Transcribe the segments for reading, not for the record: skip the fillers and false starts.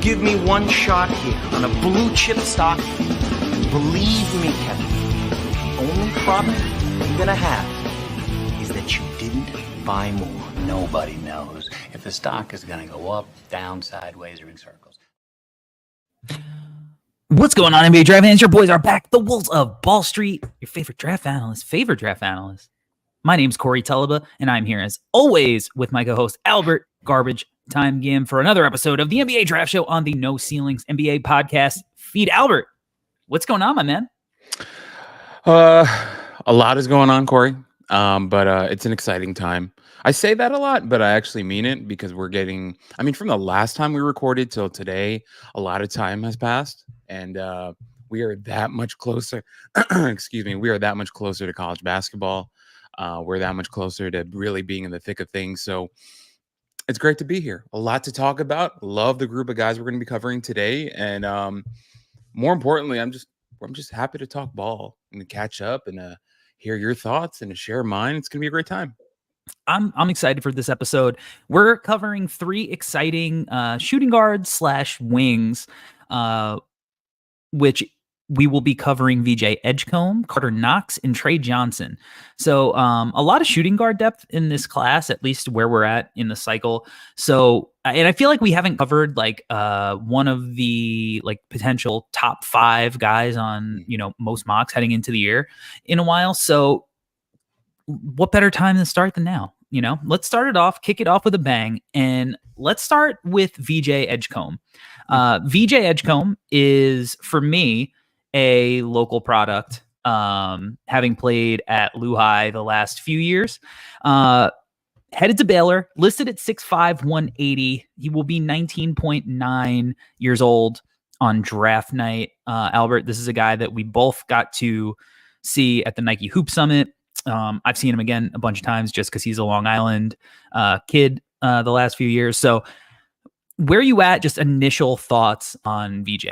give me one shot here on a blue chip stock, believe me, Kevin, the only problem you're gonna have is that you didn't buy more. Nobody knows if the stock is going to go up, down, sideways, or in circles. What's going on, NBA Draft fans? Your boys are back. The Wolves of Ball Street, your favorite draft analyst. My name's Corey Tulaba, and I'm here as always with my co-host Albert Garbage Time Gim for another episode of the NBA Draft Show on the No Ceilings NBA podcast feed. Albert, what's going on, my man? A lot is going on, Corey, but it's an exciting time. I say that a lot, but I actually mean it because we're getting, from the last time we recorded till today, a lot of time has passed, and we are that much closer. We are that much closer to college basketball. We're that much closer to really being in the thick of things. So it's great to be here. A lot to talk about. Love the group of guys we're going to be covering today, and more importantly, I'm just happy to talk ball and to catch up and to hear your thoughts and to share mine. It's going to be a great time. I'm excited for this episode. We're covering three exciting shooting guards / wings, which we will be covering VJ Edgecombe, Karter Knox, and Tre Johnson. So a lot of shooting guard depth in this class, at least where we're at in the cycle. So, and I feel like we haven't covered one of the potential top 5 guys on, most mocks heading into the year in a while. So what better time to start than now? Let's kick it off with a bang. And let's start with VJ Edgecombe. VJ Edgecombe is, for me, a local product, having played at Lou High the last few years. Headed to Baylor, listed at 6'5", 180. He will be 19.9 years old on draft night. Albert, this is a guy that we both got to see at the Nike Hoop Summit. I've seen him again a bunch of times just because he's a Long Island kid the last few years. So where are you at? Just initial thoughts on VJ?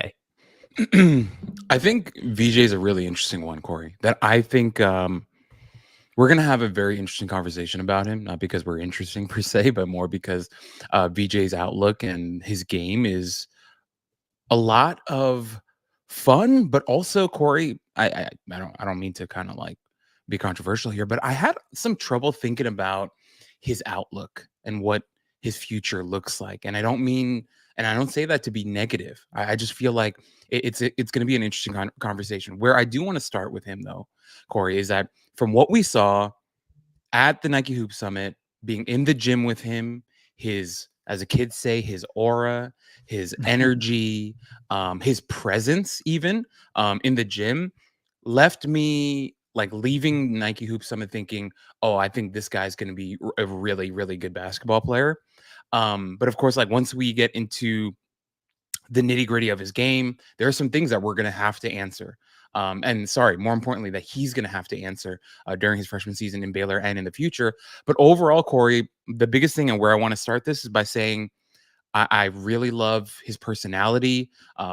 I think VJ is a really interesting one, Corey, that I think we're going to have a very interesting conversation about him, not because we're interesting per se, but more because VJ's outlook and his game is a lot of fun, but also, Corey, I don't mean to kind of be controversial here, but I had some trouble thinking about his outlook and what his future looks like. And I don't say that to be negative. I just feel like it's going to be an interesting conversation. Where I do want to start with him, though, Corey, is that from what we saw at the Nike Hoop Summit, being in the gym with him, his, as a kid say, his aura, his energy, his presence even in the gym left me leaving Nike Hoop Summit thinking, oh, I think this guy's going to be a really, really good basketball player. But of course, once we get into the nitty gritty of his game, there are some things that we're going to have to answer. More importantly, that he's going to have to answer during his freshman season in Baylor and in the future. But overall, Corey, the biggest thing and where I want to start this is by saying I really love his personality,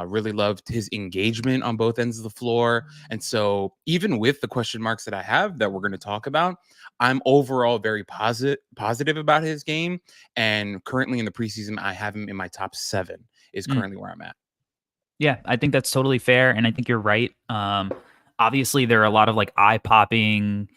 really loved his engagement on both ends of the floor. And so even with the question marks that I have that we're going to talk about, I'm overall very positive about his game. And currently in the preseason, I have him in my top 7 is currently where I'm at. Yeah, I think that's totally fair. And I think you're right. Obviously, there are a lot of eye-popping,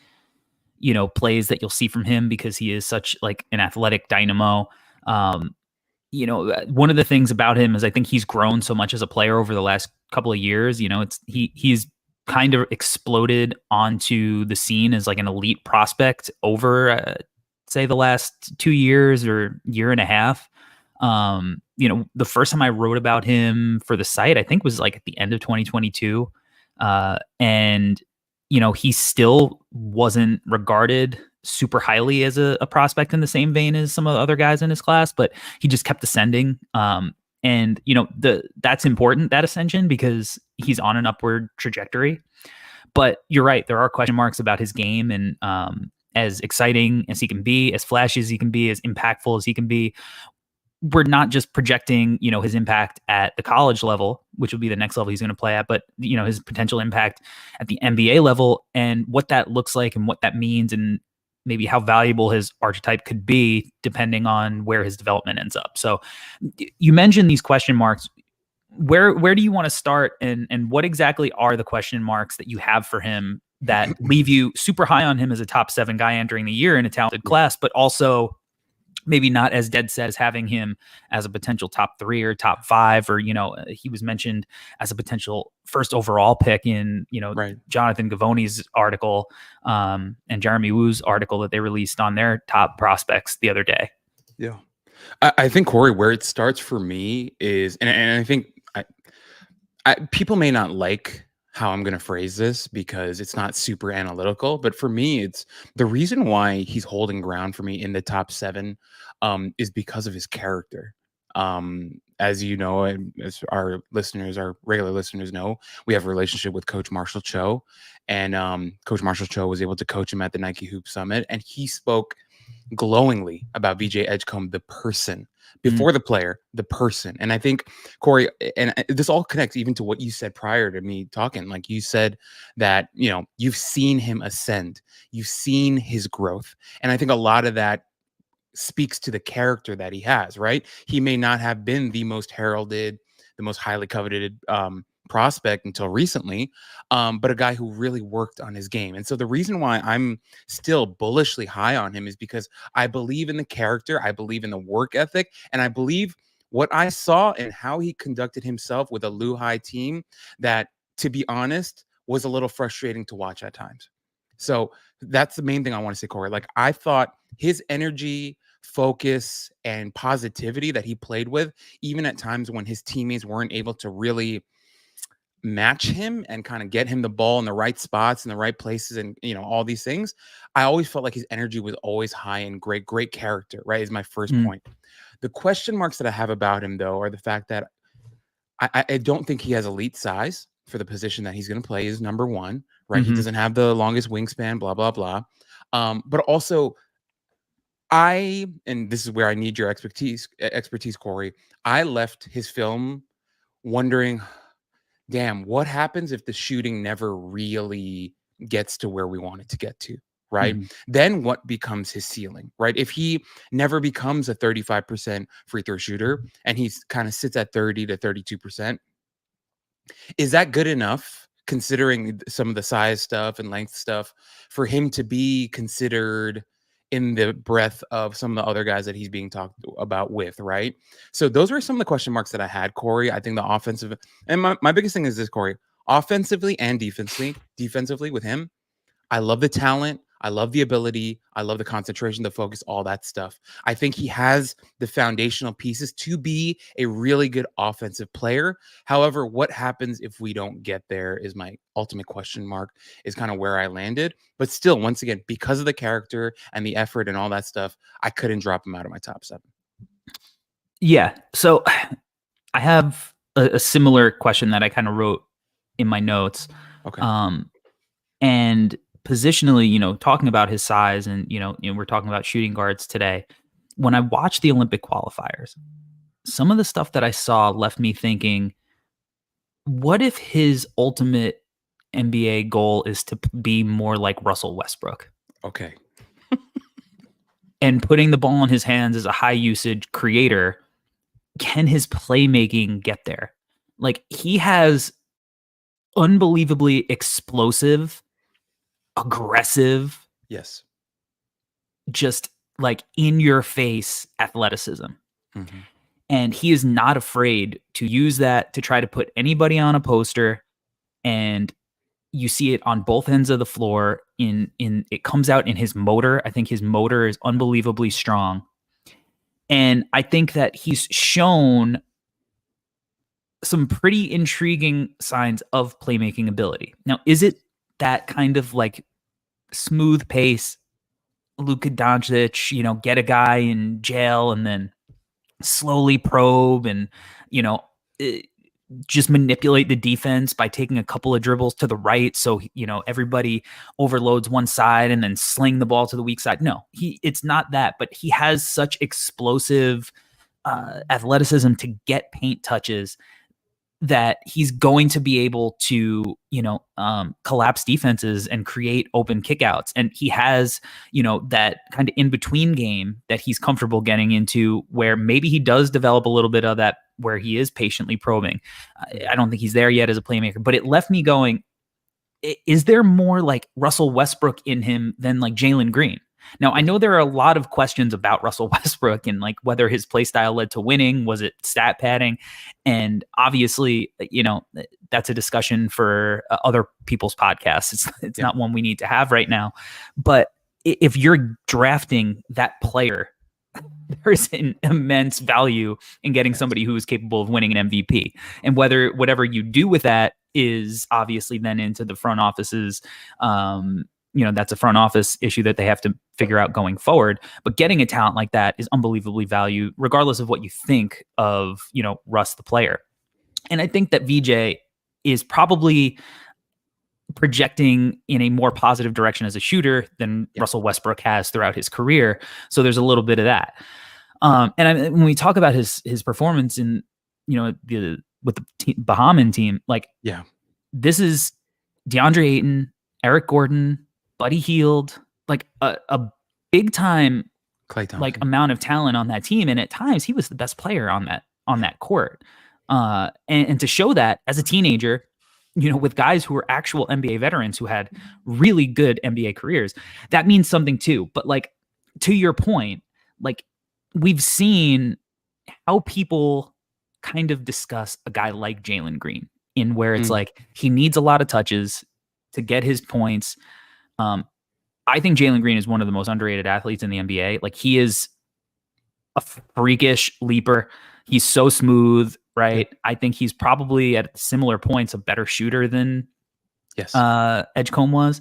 plays that you'll see from him because he is such an athletic dynamo. One of the things about him is I think he's grown so much as a player over the last couple of years. He's kind of exploded onto the scene as an elite prospect over, say, the last 2 years or year and a half. The first time I wrote about him for the site, I think was at the end of 2022. And he still wasn't regarded super highly as a prospect in the same vein as some of the other guys in his class, but he just kept ascending. That's important, that ascension, because he's on an upward trajectory. But you're right, there are question marks about his game, and as exciting as he can be, as flashy as he can be, as impactful as he can be, we're not just projecting, his impact at the college level, which will be the next level he's going to play at, but, his potential impact at the NBA level and what that looks like and what that means. And maybe how valuable his archetype could be depending on where his development ends up. So you mentioned these question marks. Where do you want to start, and what exactly are the question marks that you have for him that leave you super high on him as a top 7 guy entering the year in a talented class, but also maybe not as dead set as having him as a potential top 3 or top 5, or, he was mentioned as a potential first overall pick in, Right. Jonathan Gavoni's article, and Jeremy Wu's article that they released on their top prospects the other day. Yeah. I think, Corey, where it starts for me is, and I think people may not like how I'm going to phrase this because it's not super analytical, but for me, it's the reason why he's holding ground for me in the top 7 is because of his character. As you know, and as our regular listeners know, we have a relationship with Coach Marshall Cho, and Coach Marshall Cho was able to coach him at the Nike Hoop Summit, and he spoke glowingly about VJ Edgecombe, the person, before the player, the person. And I think, Corey, and this all connects even to what you said prior to me talking. Like, you said that, you've seen him ascend, you've seen his growth. And I think a lot of that speaks to the character that he has, right? He may not have been the most heralded, the most highly coveted prospect until recently, but a guy who really worked on his game. And so the reason why I'm still bullishly high on him is because I believe in the character, I believe in the work ethic, and I believe what I saw and how he conducted himself with a Lehigh team that, to be honest, was a little frustrating to watch at times. So that's the main thing I want to say, Corey. Like, I thought his energy, focus, and positivity that he played with, even at times when his teammates weren't able to really match him and kind of get him the ball in the right spots in the right places, and all these things, I always felt like his energy was always high and great character, right? Is my first point. The question marks that I have about him, though, are the fact that I don't think he has elite size for the position that he's going to play, is number one, right? He doesn't have the longest wingspan, blah blah blah. But also, and this is where I need your expertise, Corey. I left his film wondering, damn, what happens if the shooting never really gets to where we want it to get to, right? Then what becomes his ceiling, right? If he never becomes a 35% free throw shooter and he kind of sits at 30 to 32%, is that good enough, considering some of the size stuff and length stuff, for him to be considered in the breadth of some of the other guys that he's being talked about with, right? So those were some of the question marks that I had, Corey. I think the offensive, and my biggest thing is this, Corey, offensively and defensively with him, I love the talent, I love the ability, I love the concentration, the focus, all that stuff. I think he has the foundational pieces to be a really good offensive player. However, what happens if we don't get there is my ultimate question mark, is kind of where I landed. But still, once again, because of the character and the effort and all that stuff, I couldn't drop him out of my top 7. Yeah. So I have a similar question that I kind of wrote in my notes. Okay. And positionally, talking about his size, and we're talking about shooting guards today. When I watched the Olympic qualifiers, some of the stuff that I saw left me thinking, what if his ultimate NBA goal is to be more like Russell Westbrook? Okay. And putting the ball in his hands as a high usage creator, can his playmaking get there? Like, he has unbelievably explosive, aggressive, Yes, just like in your face athleticism. And he is not afraid to use that to try to put anybody on a poster. And you see it on both ends of the floor. It comes out in his motor. I think his motor is unbelievably strong. And I think that he's shown some pretty intriguing signs of playmaking ability. Now, is it that kind of like smooth pace, Luka Doncic, get a guy in jail and then slowly probe and, just manipulate the defense by taking a couple of dribbles to the right, so everybody overloads one side and then sling the ball to the weak side? No, it's not that, but he has such explosive athleticism to get paint touches that he's going to be able to, collapse defenses and create open kickouts. And he has, that kind of in between game that he's comfortable getting into, where maybe he does develop a little bit of that, where he is patiently probing. I don't think he's there yet as a playmaker, but it left me going, is there more like Russell Westbrook in him than like Jalen Green? Now, I know there are a lot of questions about Russell Westbrook and like whether his play style led to winning. Was it stat padding? And obviously, that's a discussion for other people's podcasts. It's not one we need to have right now. But if you're drafting that player, there's an immense value in getting somebody who is capable of winning an MVP. And whatever you do with that is obviously then into the front office's that's a front office issue that they have to figure out going forward. But getting a talent like that is unbelievably valued, regardless of what you think of, Russ, the player. And I think that VJ is probably projecting in a more positive direction as a shooter than Russell Westbrook has throughout his career. So there's a little bit of that. When we talk about his performance in, with the Bahamian team, this is DeAndre Ayton, Eric Gordon, Buddy Hield, like a big time amount of talent on that team. And at times he was the best player on that court. And to show that as a teenager, with guys who were actual NBA veterans who had really good NBA careers, that means something too. But like, to your point, like we've seen how people kind of discuss a guy like Jalen Green in where it's like, he needs a lot of touches to get his points. I think Jalen Green is one of the most underrated athletes in the NBA. Like, he is a freakish leaper. He's so smooth, right? Yeah. I think he's probably at similar points a better shooter than Edgecombe was.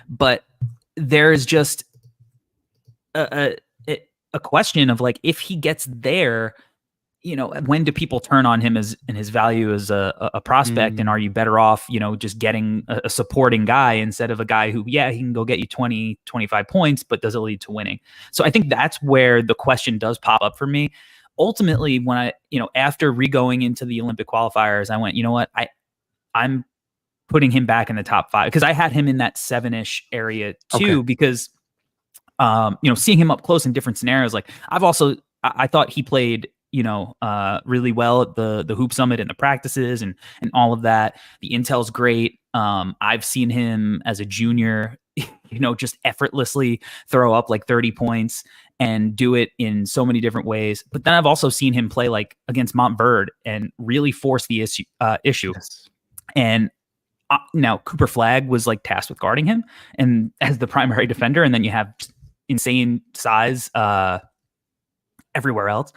But there's just a question of like, if he gets there, when do people turn on him and his value as a prospect? And are you better off, just getting a supporting guy instead of a guy who, he can go get you 20, 25 points, but does it lead to winning? So I think that's where the question does pop up for me. Ultimately, when I, after re-going into the Olympic qualifiers, I went, you know what, I'm putting him back in the top 5 because I had him in that 7-ish area too, because, seeing him up close in different scenarios, like I thought he played, really well at the Hoop Summit and the practices and all of that. The intel's great. I've seen him as a junior, just effortlessly throw up like 30 points and do it in so many different ways. But then I've also seen him play like against Montverde and really force the issue. Yes. And now Cooper Flagg was like tasked with guarding him and as the primary defender. And then you have insane size everywhere else.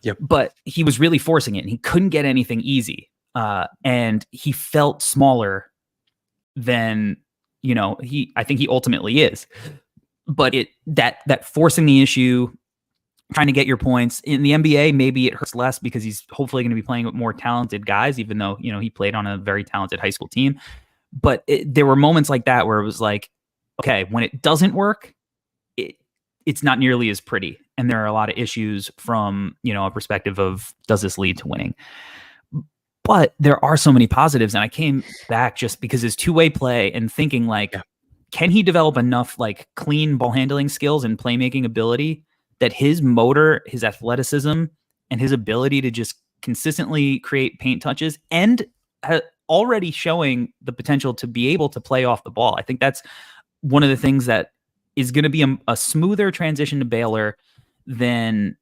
Yep. But he was really forcing it and he couldn't get anything easy. And he felt smaller than, I think he ultimately is. But that forcing the issue, trying to get your points in the NBA, maybe it hurts less because he's hopefully going to be playing with more talented guys, even though, he played on a very talented high school team. But there were moments like that where it was like, okay, when it doesn't work, it's not nearly as pretty. And there are a lot of issues from, a perspective of, does this lead to winning? But there are so many positives. And I came back just because his two-way play and thinking like, can he develop enough like clean ball handling skills and playmaking ability that his motor, his athleticism, and his ability to just consistently create paint touches and already showing the potential to be able to play off the ball? I think that's one of the things that is going to be a smoother transition to Baylor than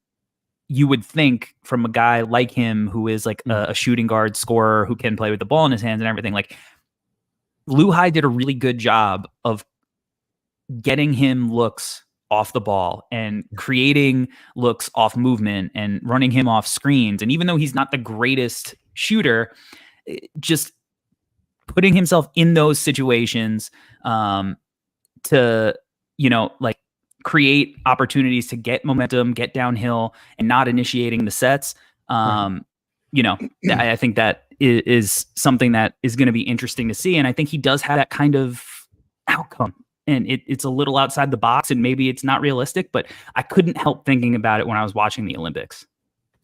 you would think from a guy like him who is like a shooting guard scorer who can play with the ball in his hands and everything. Like, Lou High did a really good job of getting him looks off the ball and creating looks off movement and running him off screens. And even though he's not the greatest shooter, just putting himself in those situations to, like create opportunities to get momentum, get downhill, and not initiating the sets. I think that is something that is going to be interesting to see. And I think he does have that kind of outcome. And it's a little outside the box and maybe it's not realistic, but I couldn't help thinking about it when I was watching the Olympics.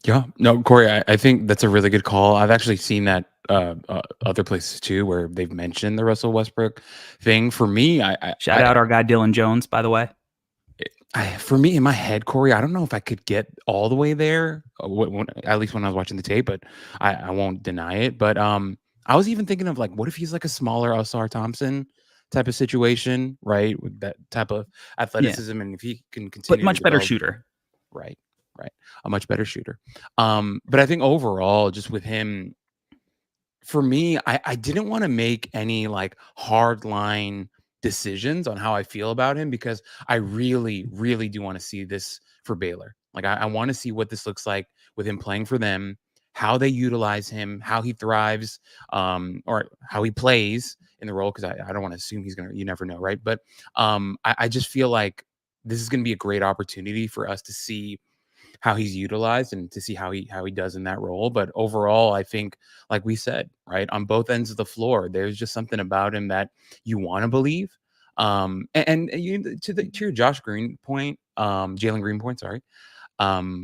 Yeah, no, Corey, I think that's a really good call. I've actually seen that other places too, where they've mentioned the Russell Westbrook thing. For me, Shout out our guy Dylan Jones, by the way. for me in my head, Corey, I don't know if I could get all the way there. At least when I was watching the tape, but I won't deny it. But I was even thinking of like, what if he's like a smaller Osar Thompson type of situation, right? With that type of athleticism, and if he can continue, But much to better develop, shooter. right, right, a much better shooter. But I think overall, just with him, for me, I didn't want to make any like hard line decisions on how I feel about him because I really, really do want to see this for Baylor. Like I want to see what this looks like with him playing for them, how they utilize him, how he thrives, or how he plays in the role. Because I don't want to assume he's gonna. You never know, right? But I just feel like this is going to be a great opportunity for us to see how he's utilized and to see how he does in that role. But overall, I think, like we said, right, on both ends of the floor, there's just something about him that you want to believe. And you, to your Josh Green point, Jalen Green point, sorry. I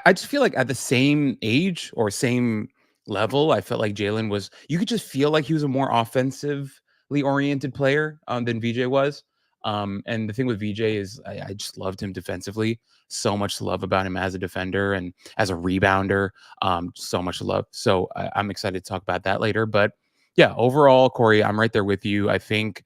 just feel like at the same age or same level, I felt like Jalen was. You could just feel like he was a more offensively oriented player than VJ was. And the thing with VJ is I just loved him defensively. So much to love about him as a defender and as a rebounder. So much to love. So I'm excited to talk about that later. But yeah, overall, Corey, I'm right there with you. I think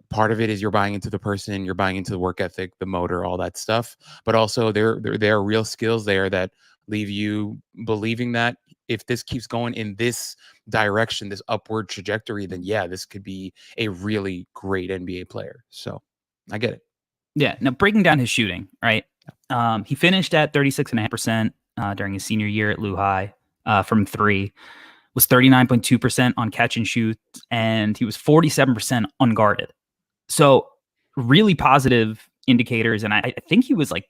part of it is you're buying into the person, you're buying into the work ethic, the motor, all that stuff. But also there are real skills there that leave you believing that if this keeps going in this direction, this upward trajectory, then yeah, this could be a really great NBA player. So I get it. Yeah. Now breaking down his shooting, right? He finished at 36.5% during his senior year at Lehigh from three, was 39.2% on catch and shoot, and he was 47% unguarded. So really positive indicators. And I think he was like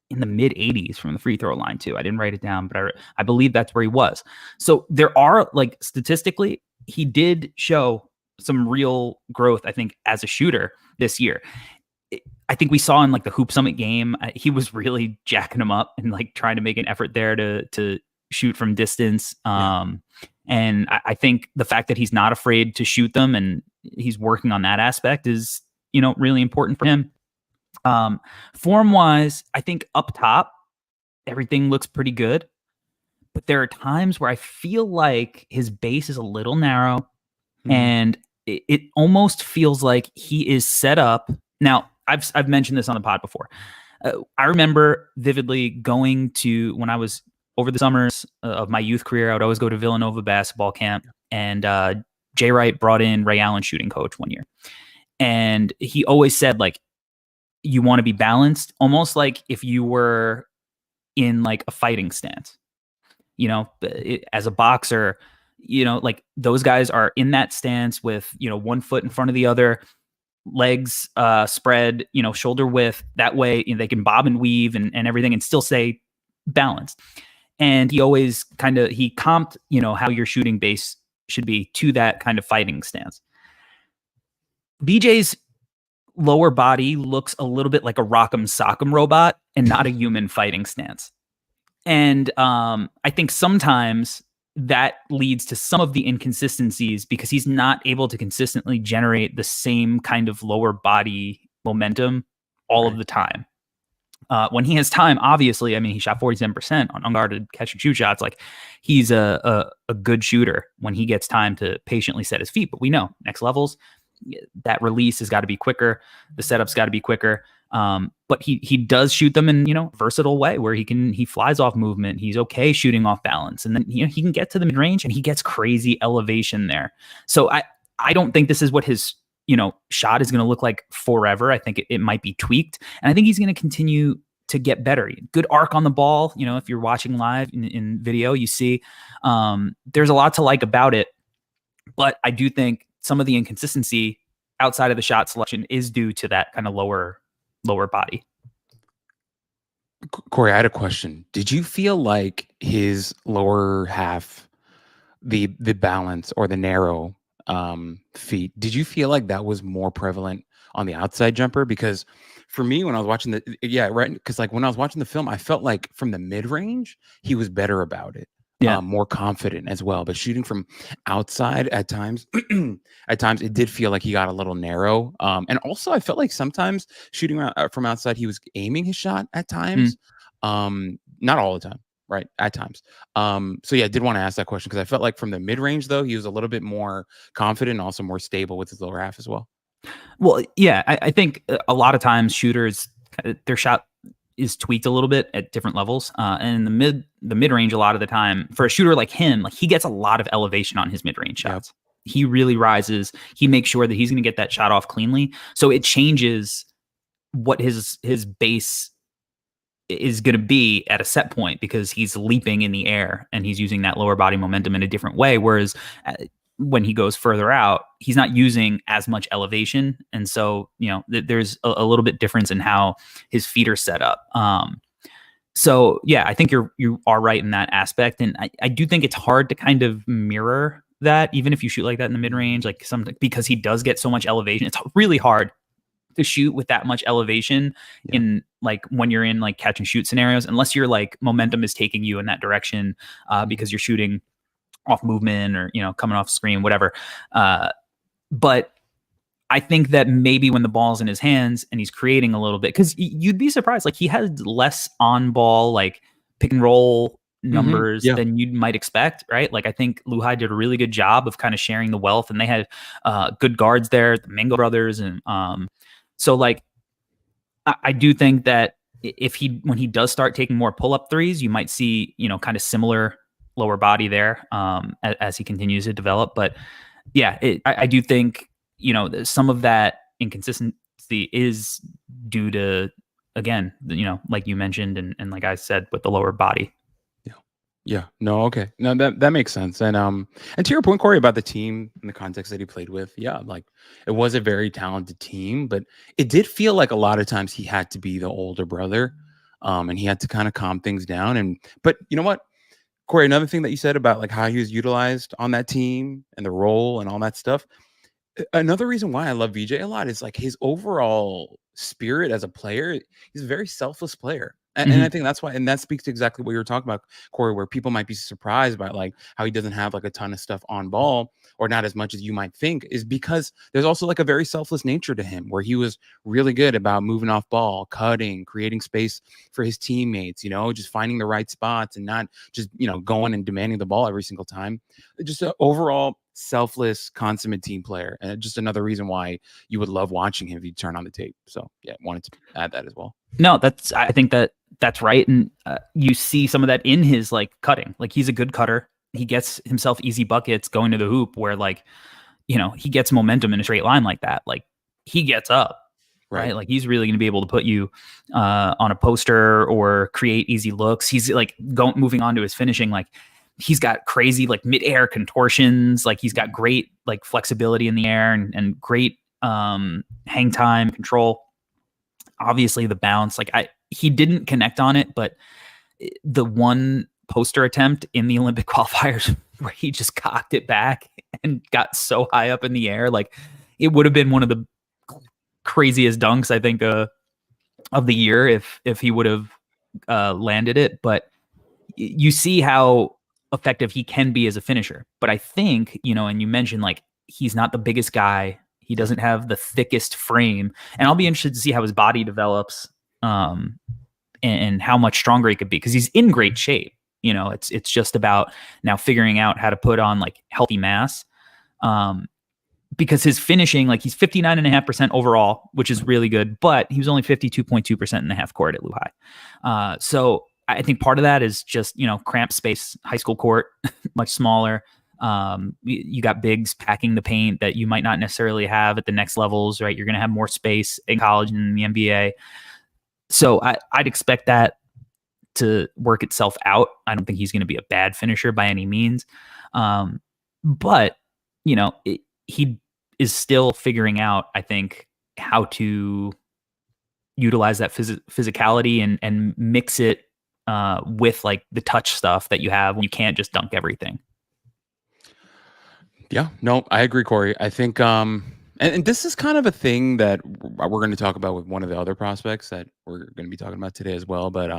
in the mid 80s from the free throw line too. I didn't write it down, but I believe that's where he was. So there are, like, statistically, he did show some real growth, I think, as a shooter this year. I think we saw in like the Hoop Summit game, he was really jacking them up and like trying to make an effort there to shoot from distance. And I think the fact that he's not afraid to shoot them and he's working on that aspect is, really important for him. Form wise, I think up top, everything looks pretty good, but there are times where I feel like his base is a little narrow, and it almost feels like he is set up. Now, I've mentioned this on the pod before. I remember vividly going to, when I was over the summers of my youth career, I would always go to Villanova basketball camp, and Jay Wright brought in Ray Allen shooting coach one year. And he always said, like, you want to be balanced, almost like if you were in like a fighting stance, as a boxer, like those guys are in that stance with, 1 foot in front of the other, legs spread, shoulder width. That way they can bob and weave and everything and still stay balanced. And he always he comped, how your shooting base should be to that kind of fighting stance. VJ's lower body looks a little bit like a rock'em sock'em robot and not a human fighting stance. And I think sometimes that leads to some of the inconsistencies because he's not able to consistently generate the same kind of lower body momentum all of the time. When he has time, obviously, I mean, he shot 47% on unguarded catch and shoot shots. Like, he's a good shooter when he gets time to patiently set his feet. But we know next levels, that release has got to be quicker. The setup's got to be quicker. But he does shoot them in, versatile way where he flies off movement. He's okay shooting off balance. And then, he can get to the mid range and he gets crazy elevation there. So I don't think this is what his, shot is going to look like forever. I think it might be tweaked. And I think he's going to continue to get better. Good arc on the ball. If you're watching live in video, you see there's a lot to like about it. But I do think some of the inconsistency outside of the shot selection is due to that kind of lower body. Corey, I had a question. Did you feel like his lower half, the balance or the narrow feet, did you feel like that was more prevalent on the outside jumper? Because for me, when I was watching because like when I was watching the film, I felt like from the mid range, he was better about it. Yeah. More confident as well. But shooting from outside at times, it did feel like he got a little narrow. And also, I felt like sometimes shooting from outside, he was aiming his shot at times. Not all the time, right? At times. So yeah, I did want to ask that question because I felt like from the mid range, though, he was a little bit more confident and also more stable with his lower half as well. Well, yeah, I think a lot of times shooters, their shot is tweaked a little bit at different levels. And in the mid range, a lot of the time for a shooter like him, like he gets a lot of elevation on his mid range shots. Yep. He really rises. He makes sure that he's going to get that shot off cleanly. So it changes what his base is going to be at a set point because he's leaping in the air and he's using that lower body momentum in a different way. Whereas when he goes further out, he's not using as much elevation. And so, there's a little bit difference in how his feet are set up. So yeah, I think you are right in that aspect. And I do think it's hard to kind of mirror that, even if you shoot like that in the mid range, like because he does get so much elevation. It's really hard to shoot with that much elevation in like when you're in like catch and shoot scenarios, unless you're like momentum is taking you in that direction because you're shooting off movement or, coming off screen, whatever. But I think that maybe when the ball's in his hands and he's creating a little bit, because you'd be surprised, like he has less on ball, like pick and roll numbers than you might expect, right? Like I think Luhai did a really good job of kind of sharing the wealth, and they had good guards there, the Mingo brothers. And so like, I do think that when he does start taking more pull-up threes, you might see, kind of similar lower body there as he continues to develop. But yeah, I do think, some of that inconsistency is due to, again, like you mentioned, and like I said, with the lower body. Yeah. No, okay. No, that makes sense. And to your point, Corey, about the team and the context that he played with, yeah, like it was a very talented team, but it did feel like a lot of times he had to be the older brother. And he had to kind of calm things down. But you know what, Corey, another thing that you said about like how he was utilized on that team and the role and all that stuff. Another reason why I love VJ a lot is like his overall spirit as a player. He's a very selfless player. And I think that's why, and that speaks to exactly what you were talking about, Corey, where people might be surprised by like how he doesn't have like a ton of stuff on ball or not as much as you might think, is because there's also like a very selfless nature to him where he was really good about moving off ball, cutting, creating space for his teammates, just finding the right spots and not just, going and demanding the ball every single time. Just an overall selfless, consummate team player. And just another reason why you would love watching him if you turn on the tape. So yeah, wanted to add that as well. No, I think that's right. And you see some of that in his like cutting. Like he's a good cutter. He gets himself easy buckets going to the hoop where like, he gets momentum in a straight line like that. Like he gets up, right? Like he's really going to be able to put you on a poster or create easy looks. He's like moving on to his finishing. Like he's got crazy like mid-air contortions. Like he's got great like flexibility in the air and great hang time control. Obviously the bounce, like he didn't connect on it, but the one poster attempt in the Olympic qualifiers where he just cocked it back and got so high up in the air, like it would have been one of the craziest dunks I think of the year if he would have landed it. But you see how effective he can be as a finisher. But I think, and you mentioned like he's not the biggest guy. He doesn't have the thickest frame, and I'll be interested to see how his body develops and how much stronger he could be, because he's in great shape. It's just about now figuring out how to put on like healthy mass, because his finishing, like he's 59.5% overall, which is really good, but he was only 52.2% in the half court at Lehigh. So I think part of that is just, cramped space, high school court, much smaller. You got bigs packing the paint that you might not necessarily have at the next levels, right? You're going to have more space in college and in the NBA. So I'd expect that to work itself out. I don't think he's going to be a bad finisher by any means. But, he is still figuring out, I think, how to utilize that physicality and mix it with like the touch stuff that you have when you can't just dunk everything. Yeah, no, I agree, Corey. I think And this is kind of a thing that we're going to talk about with one of the other prospects that we're going to be talking about today as well. But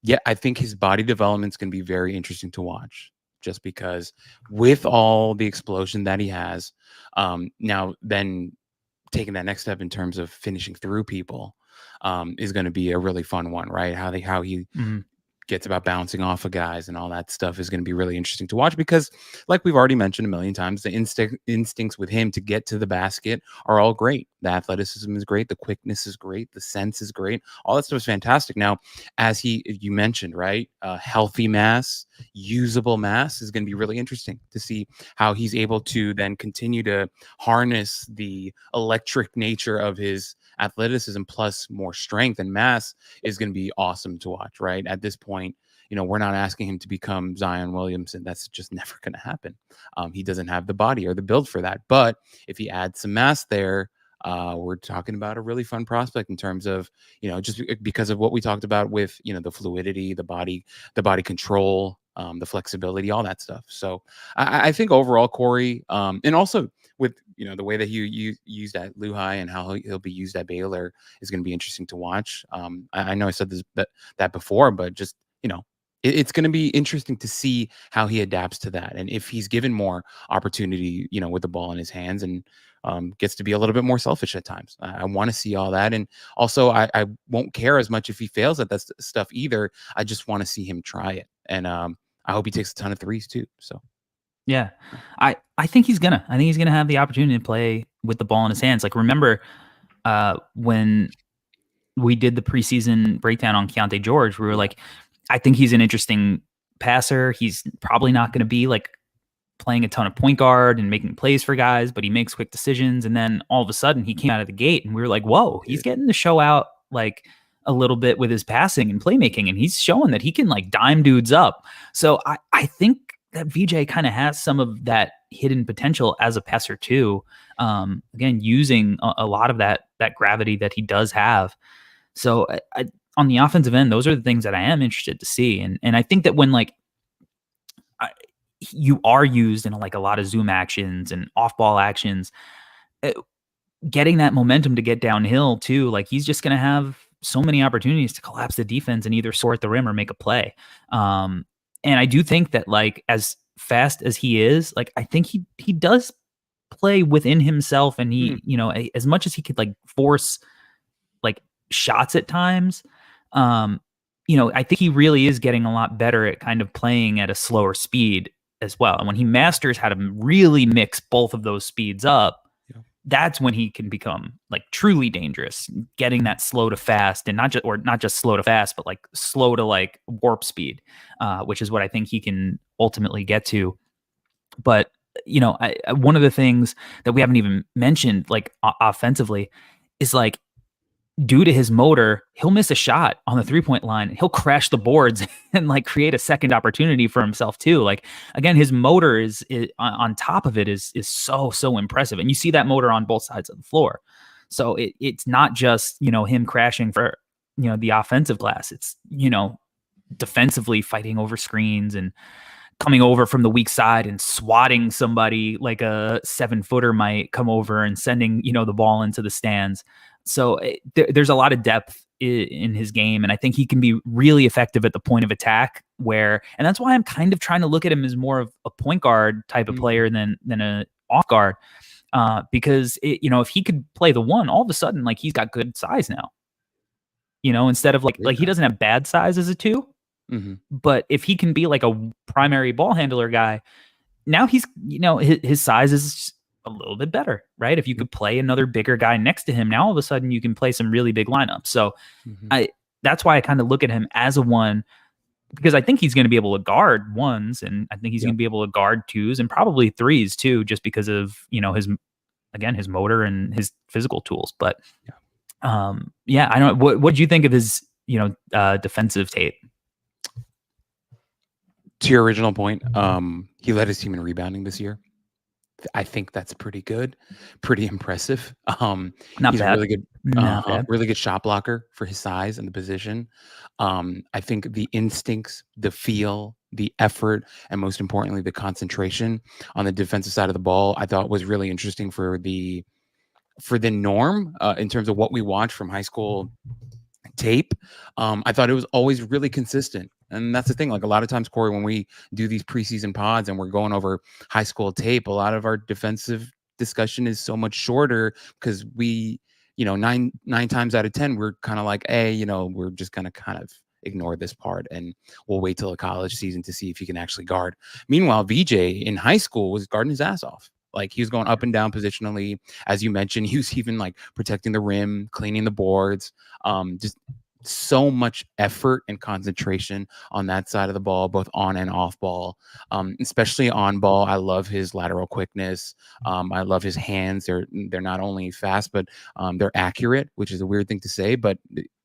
yeah, I think his body development is going to be very interesting to watch, just because with all the explosion that he has, now then taking that next step in terms of finishing through people is going to be a really fun one, right? How he Mhm. gets about bouncing off of guys and all that stuff is going to be really interesting to watch, because like we've already mentioned a million times, the instincts with him to get to the basket are all great. The athleticism is great, the quickness is great, the sense is great, all that stuff is fantastic. Now, as you mentioned, right, healthy mass, usable mass is going to be really interesting to see how he's able to then continue to harness the electric nature of his athleticism plus more strength and mass is going to be awesome to watch, right? At this point, we're not asking him to become Zion Williamson. That's just never going to happen. He doesn't have the body or the build for that. But if he adds some mass there, we're talking about a really fun prospect in terms of, just because of what we talked about with, the fluidity, the body control, the flexibility, all that stuff. So I think overall, Corey, and also with, the way that he used at Lehigh and how he'll be used at Baylor is going to be interesting to watch. I know I said that before, but just, it's going to be interesting to see how he adapts to that. And if he's given more opportunity, with the ball in his hands, and gets to be a little bit more selfish at times. I want to see all that. And also I won't care as much if he fails at that stuff either. I just want to see him try it. And I hope he takes a ton of threes too. So Yeah. I think he's gonna. I think he's gonna have the opportunity to play with the ball in his hands. Like, remember when we did the preseason breakdown on Keontae George, we were like, I think he's an interesting passer. He's probably not going to be like playing a ton of point guard and making plays for guys, but he makes quick decisions. And then all of a sudden he came out of the gate and we were like, whoa, he's getting to show out like a little bit with his passing and playmaking. And he's showing that he can like dime dudes up. So I think that VJ kind of has some of that hidden potential as a passer too. Again, using a lot of that gravity that he does have. So on the offensive end, those are the things that I am interested to see. And I think that when like you are used in like a lot of zoom actions and off ball actions, getting that momentum to get downhill too, like he's just going to have so many opportunities to collapse the defense and either sort the rim or make a play. And I do think that like as fast as he is, like I think he does play within himself, and he, as much as he could like force like shots at times, I think he really is getting a lot better at kind of playing at a slower speed as well. And when he masters how to really mix both of those speeds up, that's when he can become like truly dangerous, getting that slow to fast, and not just slow to fast, but like slow to like warp speed, which is what I think he can ultimately get to. But, one of the things that we haven't even mentioned, like offensively, is like, due to his motor, he'll miss a shot on the 3-point line. He'll crash the boards and like create a second opportunity for himself too. Like, again, his motor is on top of it is so impressive. And you see that motor on both sides of the floor. So it's not just, him crashing for, the offensive glass. It's, defensively fighting over screens and coming over from the weak side and swatting somebody like a 7-footer might come over and sending, the ball into the stands. So there's a lot of depth in his game, and I think he can be really effective at the point of attack. And that's why I'm kind of trying to look at him as more of a point guard type of player than a off guard, because if he could play the one, all of a sudden like he's got good size now. Instead of like he doesn't have bad size as a 2, but if he can be like a primary ball handler guy, now he's his size is a little bit better, right? If you could play another bigger guy next to him, now all of a sudden you can play some really big lineups. So that's why I kind of look at him as a 1, because I think he's going to be able to guard 1s, and I think he's going to be able to guard 2s and probably 3s too, just because of, his motor and his physical tools. But I don't know. What do you think of his, defensive tape? To your original point, he led his team in rebounding this year. I think that's pretty good, pretty impressive. Not He's bad. a really good, Not bad. really good shot blocker for his size and the position. I think the instincts, the feel, the effort, and most importantly, the concentration on the defensive side of the ball, I thought was really interesting for the for the norm in terms of what we watch from high school tape, I thought it was always really consistent. And that's the thing. Like a lot of times, Corey, when we do these preseason pods and we're going over high school tape, a lot of our defensive discussion is so much shorter because we, nine times out of 10, we're kind of like, hey, we're just gonna kind of ignore this part and we'll wait till the college season to see if he can actually guard. Meanwhile, VJ in high school was guarding his ass off. Like he was going up and down positionally, as you mentioned. He was even like protecting the rim, cleaning the boards. Just so much effort and concentration on that side of the ball, both on and off ball. Especially on ball, I love his lateral quickness. I love his hands. They're not only fast, but they're accurate, which is a weird thing to say, but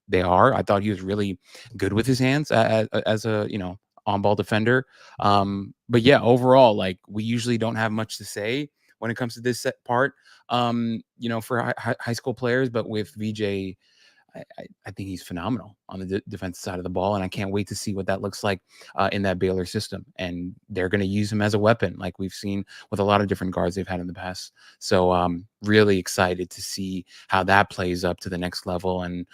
they are. I thought he was really good with his hands as a on-ball defender. But yeah, overall, like we usually don't have much to say when it comes to this set part, for high school players. But with VJ, I think he's phenomenal on the defensive side of the ball, and I can't wait to see what that looks like in that Baylor system. And they're going to use him as a weapon, like we've seen with a lot of different guards they've had in the past. So really excited to see how that plays up to the next level, and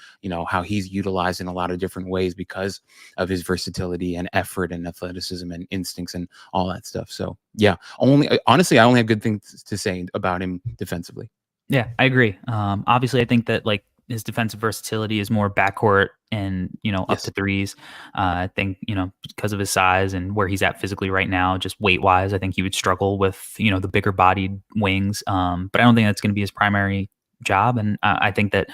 how he's utilized in a lot of different ways because of his versatility and effort and athleticism and instincts and all that stuff. So yeah, honestly, I only have good things to say about him defensively. Yeah, I agree. Obviously, I think that like his defensive versatility is more backcourt and, up to threes. I think, because of his size and where he's at physically right now, just weight wise, I think he would struggle with, the bigger bodied wings. But I don't think that's going to be his primary job. And I think that,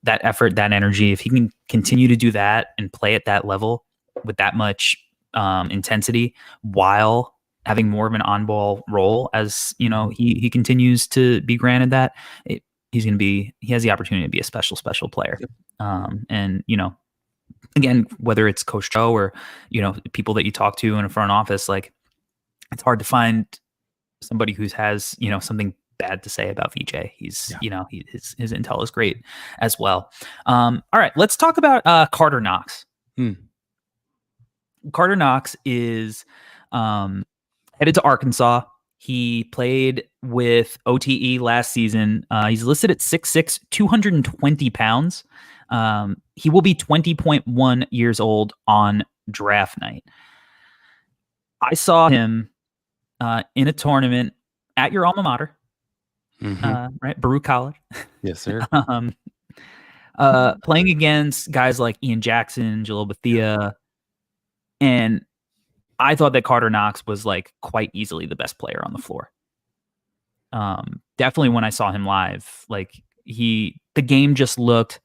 that effort, that energy, if he can continue to do that and play at that level with that much intensity while having more of an on-ball role as, he continues to be granted that, he has the opportunity to be a special player. And, again, whether it's Coach Joe or, people that you talk to in a front office, like it's hard to find somebody who has, something bad to say about VJ. He's, his intel is great as well. All right, let's talk about Karter Knox. Karter Knox is headed to Arkansas. He played with OTE last season. He's listed at 6'6", 220 pounds. He will be 20.1 years old on draft night. I saw him in a tournament at your alma mater, right? Baruch College. Yes, sir. Playing against guys like Ian Jackson, Jalil Bethia, and I thought that Karter Knox was like quite easily the best player on the floor. Definitely when I saw him live, like the game just looked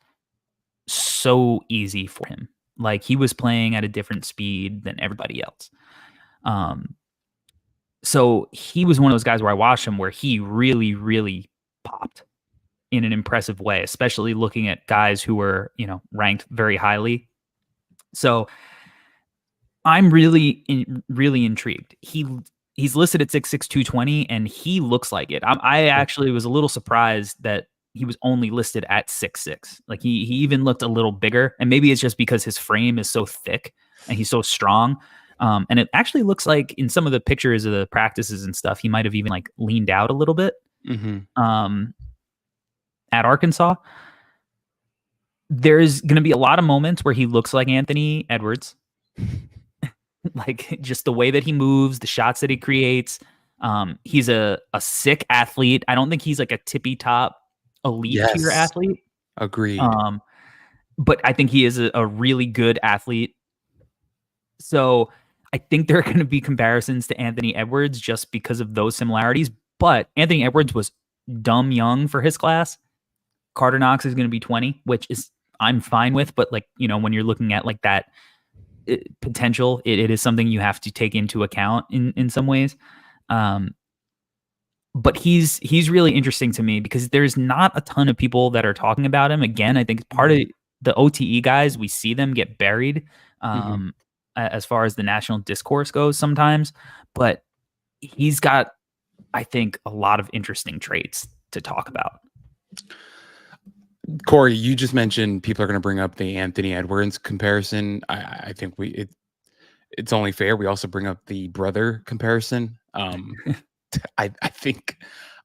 so easy for him. Like he was playing at a different speed than everybody else. So he was one of those guys where I watched him where he really, really popped in an impressive way, especially looking at guys who were, ranked very highly. So I'm really intrigued. He's listed at 6'6", 220, and he looks like it. I actually was a little surprised that he was only listed at 6'6". Like he even looked a little bigger, and maybe it's just because his frame is so thick and he's so strong. And it actually looks like in some of the pictures of the practices and stuff, he might have even like leaned out a little bit. At Arkansas, there's going to be a lot of moments where he looks like Anthony Edwards. Like just the way that he moves, the shots that he creates. He's a sick athlete. I don't think he's like a tippy top elite tier athlete. Agreed. But I think he is a really good athlete. So I think there are going to be comparisons to Anthony Edwards just because of those similarities. But Anthony Edwards was dumb young for his class. Karter Knox is going to be 20, which is I'm fine with. But like, when you're looking at like that potential, it is something you have to take into account in some ways. But he's really interesting to me because there's not a ton of people that are talking about him. Again, I think part of the OTE guys, we see them get buried as far as the national discourse goes sometimes, but he's got, I think, a lot of interesting traits to talk about. Corey, you just mentioned people are going to bring up the Anthony Edwards comparison. I think it's only fair. We also bring up the brother comparison. I think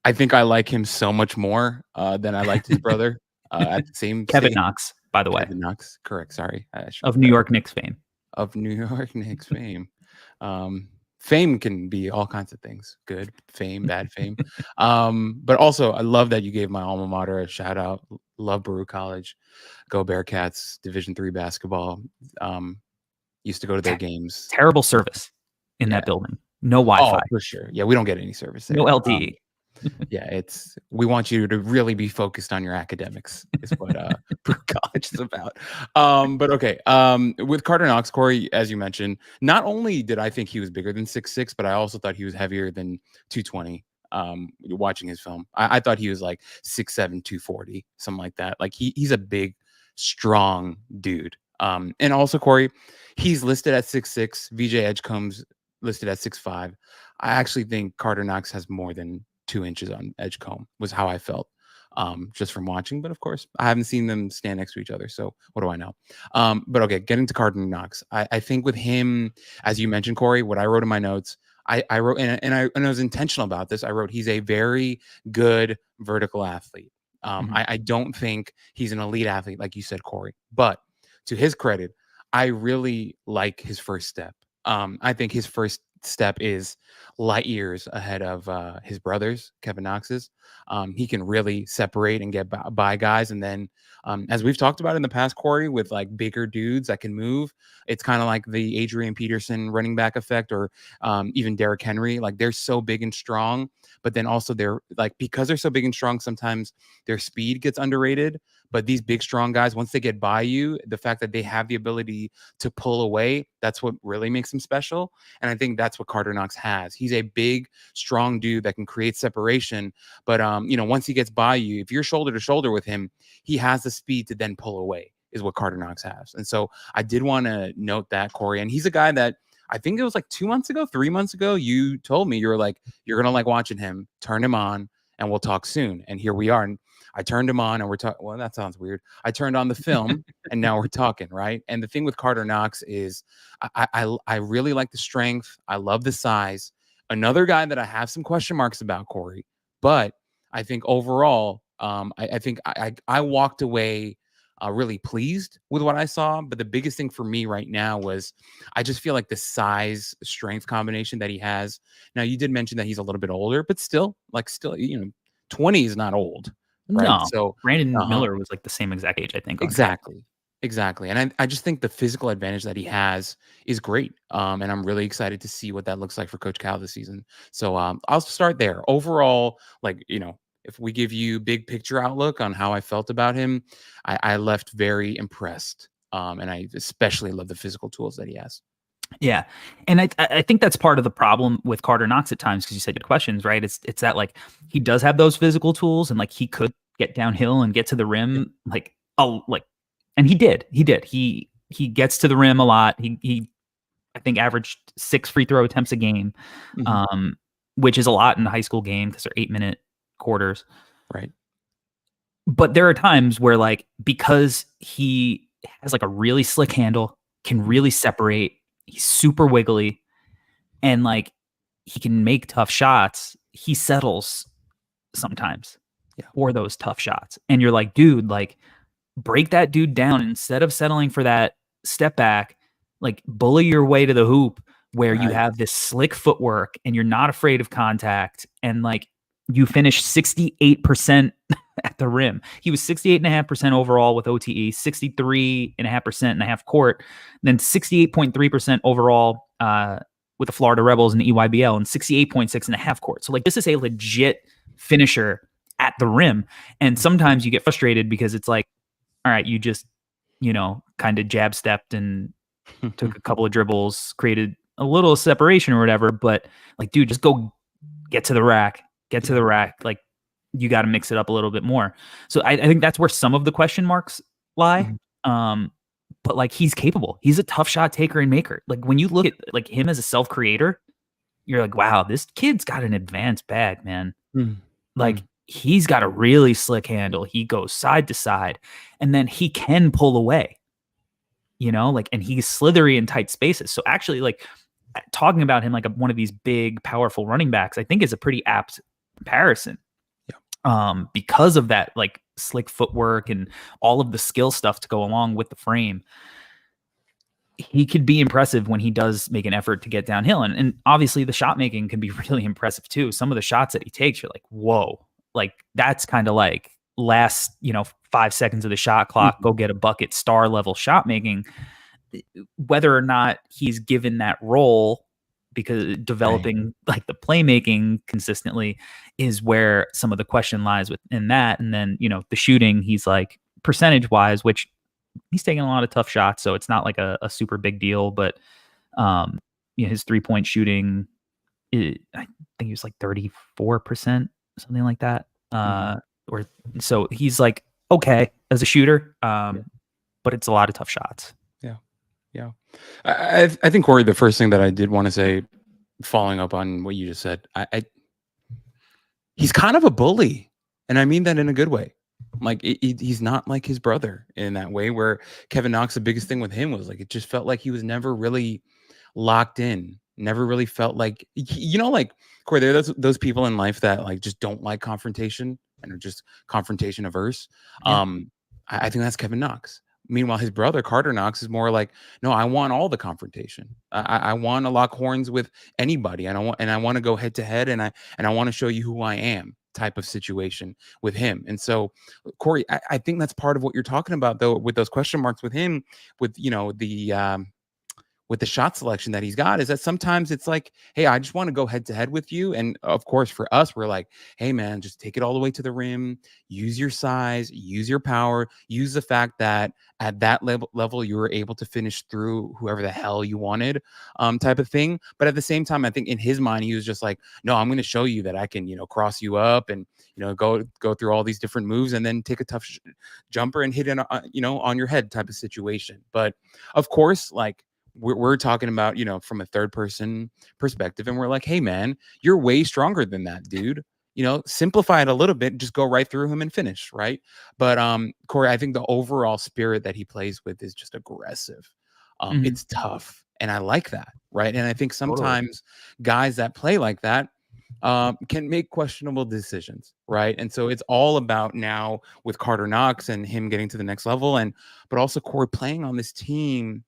I think I like him so much more than I liked his brother at the same Kevin stage. Knox, by the way, Kevin Knox, correct. Sorry, I should of have New York Knicks fame. of New York Knicks fame. Fame can be all kinds of things: good fame, bad fame. But also, I love that you gave my alma mater a shout out. Love Baruch College, go Bearcats, Division III basketball. Used to go to their games. Terrible service in that building. No Wi-Fi. Oh, for sure. Yeah, we don't get any service there. No LTE. Yeah, we want you to really be focused on your academics is what Baruch College is about. But okay, with Karter Knox, Corey, as you mentioned, not only did I think he was bigger than 6'6", but I also thought he was heavier than 220. Watching his film, I thought he was like 6'7", 240, something like that. Like he's a big, strong dude. And also, Corey, he's listed at 6'6". VJ Edgecombe's listed at 6'5". I actually think Karter Knox has more than 2 inches on Edgecombe, was how I felt just from watching. But of course, I haven't seen them stand next to each other, so what do I know? But okay, getting to Karter Knox, I think with him, as you mentioned, Corey, what I wrote in my notes, I wrote, and I was intentional about this. I wrote, he's a very good vertical athlete. I don't think he's an elite athlete, like you said, Corey. But to his credit, I really like his first step. I think his first step is light years ahead of his brothers, Kevin Knox's. He can really separate and get by guys. And then, as we've talked about in the past, Corey, with like bigger dudes that can move, it's kind of like the Adrian Peterson running back effect, or even Derrick Henry. Like they're so big and strong, but then also they're like, because they're so big and strong, sometimes their speed gets underrated. But these big, strong guys, once they get by you, the fact that they have the ability to pull away, that's what really makes them special. And I think that's what Karter Knox has. He's a big, strong dude that can create separation. But, once he gets by you, if you're shoulder to shoulder with him, he has the speed to then pull away, is what Karter Knox has. And so I did want to note that, Corey. And he's a guy that I think it was like 3 months ago, you told me, you were like, you're going to like watching him, turn him on, and we'll talk soon. And here we are. And I turned him on and we're talking. Well, that sounds weird. I turned on the film and now we're talking, right? And the thing with Karter Knox is I really like the strength. I love the size. Another guy that I have some question marks about, Corey, but I think overall, I think I walked away really pleased with what I saw. But the biggest thing for me right now was I just feel like the size strength combination that he has. Now, you did mention that he's a little bit older, but still, 20 is not old. Right. No, So Brandon Miller was like the same exact age, I think. Exactly. And I just think the physical advantage that he has is great. And I'm really excited to see what that looks like for Coach Cal this season. So I'll start there. Overall, if we give you big picture outlook on how I felt about him, I left very impressed. And I especially love the physical tools that he has. Yeah. And I think that's part of the problem with Karter Knox at times, because you said good questions, right? It's that like he does have those physical tools, and like he could get downhill and get to the rim and he did. He gets to the rim a lot. He I think averaged 6 free throw attempts a game, which is a lot in a high school game because they're 8-minute quarters. Right. But there are times where like, because he has like a really slick handle, can really separate, he's super wiggly, and like he can make tough shots, he settles sometimes for those tough shots. And you're like, dude, like break that dude down instead of settling for that step back, like bully your way to the hoop where you have this slick footwork and you're not afraid of contact, and like you finish 68% at the rim. He was 68.5% overall with OTE, 63.5% in the half court, then 68.3% overall with the Florida Rebels in the EYBL, and 68.6 in the half court. So like this is a legit finisher at the rim. And sometimes you get frustrated because it's like, all right, you just, kind of jab stepped and took a couple of dribbles, created a little separation or whatever. But like, dude, just go get to the rack. Like you got to mix it up a little bit more. So I think that's where some of the question marks lie. But like he's capable. He's a tough shot taker and maker. Like when you look at like him as a self-creator, you're like, wow, this kid's got an advanced bag, man. Like he's got a really slick handle. He goes side to side, and then he can pull away, and he's slithery in tight spaces. So actually, like talking about him like one of these big, powerful running backs, I think is a pretty apt comparison, because of that like slick footwork and all of the skill stuff to go along with the frame. He could be impressive when he does make an effort to get downhill. And obviously the shot making can be really impressive too. Some of the shots that he takes, you're like, whoa, like that's kind of like last, 5 seconds of the shot clock, go get a bucket, star level shot making. Whether or not he's given that role, because developing like the playmaking consistently is where some of the question lies within that. And then, the shooting, he's like percentage wise, which he's taking a lot of tough shots, so it's not like a super big deal. But his 3-point shooting, I think he was like 34%, something like that. Or so he's like okay as a shooter, but it's a lot of tough shots. Yeah. I think, Corey, the first thing that I did want to say, following up on what you just said, he's kind of a bully, and I mean that in a good way. Like he's not like his brother in that way, where Kevin Knox, the biggest thing with him was like, it just felt like he was never really locked in, never really felt like, like, Corey, there are those people in life that like just don't like confrontation and are just confrontation averse. Yeah. I think that's Kevin Knox. Meanwhile, his brother Karter Knox is more like, no, I want all the confrontation. I want to lock horns with anybody, and I want to go head to head, and I want to show you who I am, type of situation with him. And so, Corey, I think that's part of what you're talking about, though, with those question marks with him, with with the shot selection that he's got, is that sometimes it's like, hey, I just want to go head to head with you. And of course, for us, we're like, hey, man, just take it all the way to the rim, use your size, use your power, use the fact that at that level, you were able to finish through whoever the hell you wanted, type of thing. But at the same time, I think in his mind, he was just like, no, I'm going to show you that I can, cross you up and, go through all these different moves and then take a tough jumper and hit it, on your head type of situation. But of course, like, we're talking about, from a third person perspective, and we're like, hey, man, you're way stronger than that, dude. Simplify it a little bit, just go right through him and finish, right? But Corey, I think the overall spirit that he plays with is just aggressive. It's tough, and I like that, right? And I think sometimes guys that play like that can make questionable decisions, right? And so it's all about now with Karter Knox and him getting to the next level, but also Corey playing on this team.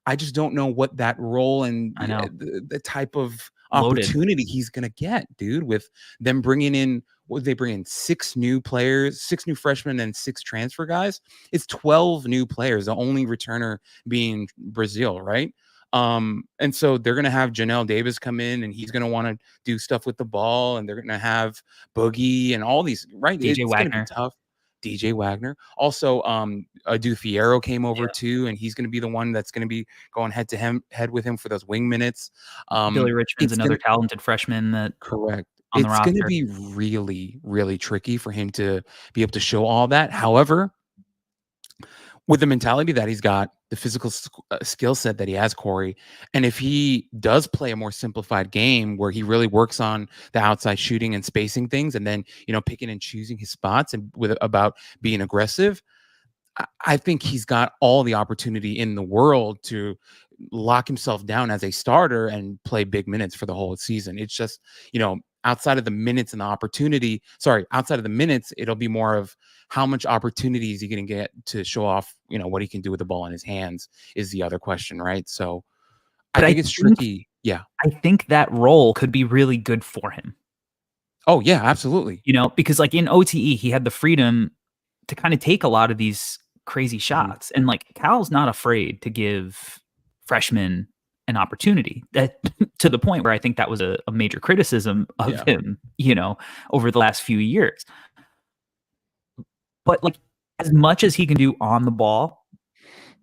I just don't know what that role and the type of opportunity he's going to get, dude, with them bringing in, what did they bring in? 6 new players, 6 new freshmen and 6 transfer guys. It's 12 new players, the only returner being Brazil, right? And so they're going to have Janelle Davis come in, and he's going to want to do stuff with the ball, and they're going to have Boogie and all these, right? DJ It's Wagner. going to be tough. DJ Wagner. Also, Adu Fierro came over too, and he's going to be the one that's going to be going head to head with him for those wing minutes. Billy Richmond's another talented freshman that correct. On the it's going to be really, really tricky for him to be able to show all that. However, with the mentality that he's got, the physical skill set that he has, Corey, and if he does play a more simplified game where he really works on the outside shooting and spacing things, and then, picking and choosing his spots and about being aggressive, I think he's got all the opportunity in the world to lock himself down as a starter and play big minutes for the whole season. It's just, outside of the minutes and the opportunity, outside of the minutes, it'll be more of how much opportunity is he going to get to show off, what he can do with the ball in his hands is the other question, right? So I think it's tricky. Yeah. I think that role could be really good for him. Oh, yeah, absolutely. Because like in OTE, he had the freedom to kind of take a lot of these crazy shots. And like Cal's not afraid to give freshmen an opportunity, that to the point where I think that was a major criticism of him, over the last few years. But like, as much as he can do on the ball,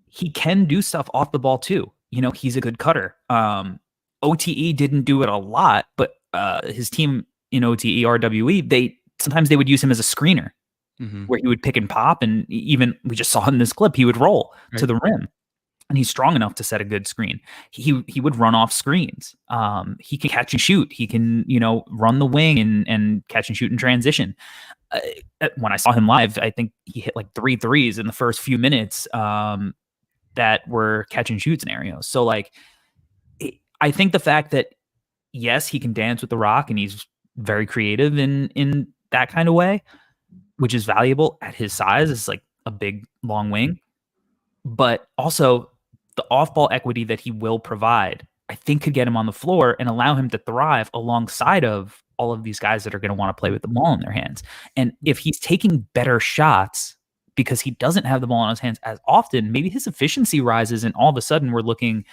he can do stuff off the ball too. He's a good cutter. OTE didn't do it a lot, but his team in OTE RWE, sometimes they would use him as a screener, where he would pick and pop, and even we just saw in this clip, he would roll to the rim. And he's strong enough to set a good screen. He would run off screens. He can catch and shoot. He can, run the wing and catch and shoot in transition. When I saw him live, I think he hit like 3 threes in the first few minutes that were catch and shoot scenarios. So like, I think the fact that, yes, he can dance with the rock and he's very creative in that kind of way. which is valuable at his size. It's like a big, long wing. But also the off-ball equity that he will provide, I think could get him on the floor and allow him to thrive alongside of all of these guys that are going to want to play with the ball in their hands. And if he's taking better shots because he doesn't have the ball in his hands as often, maybe his efficiency rises and all of a sudden we're looking,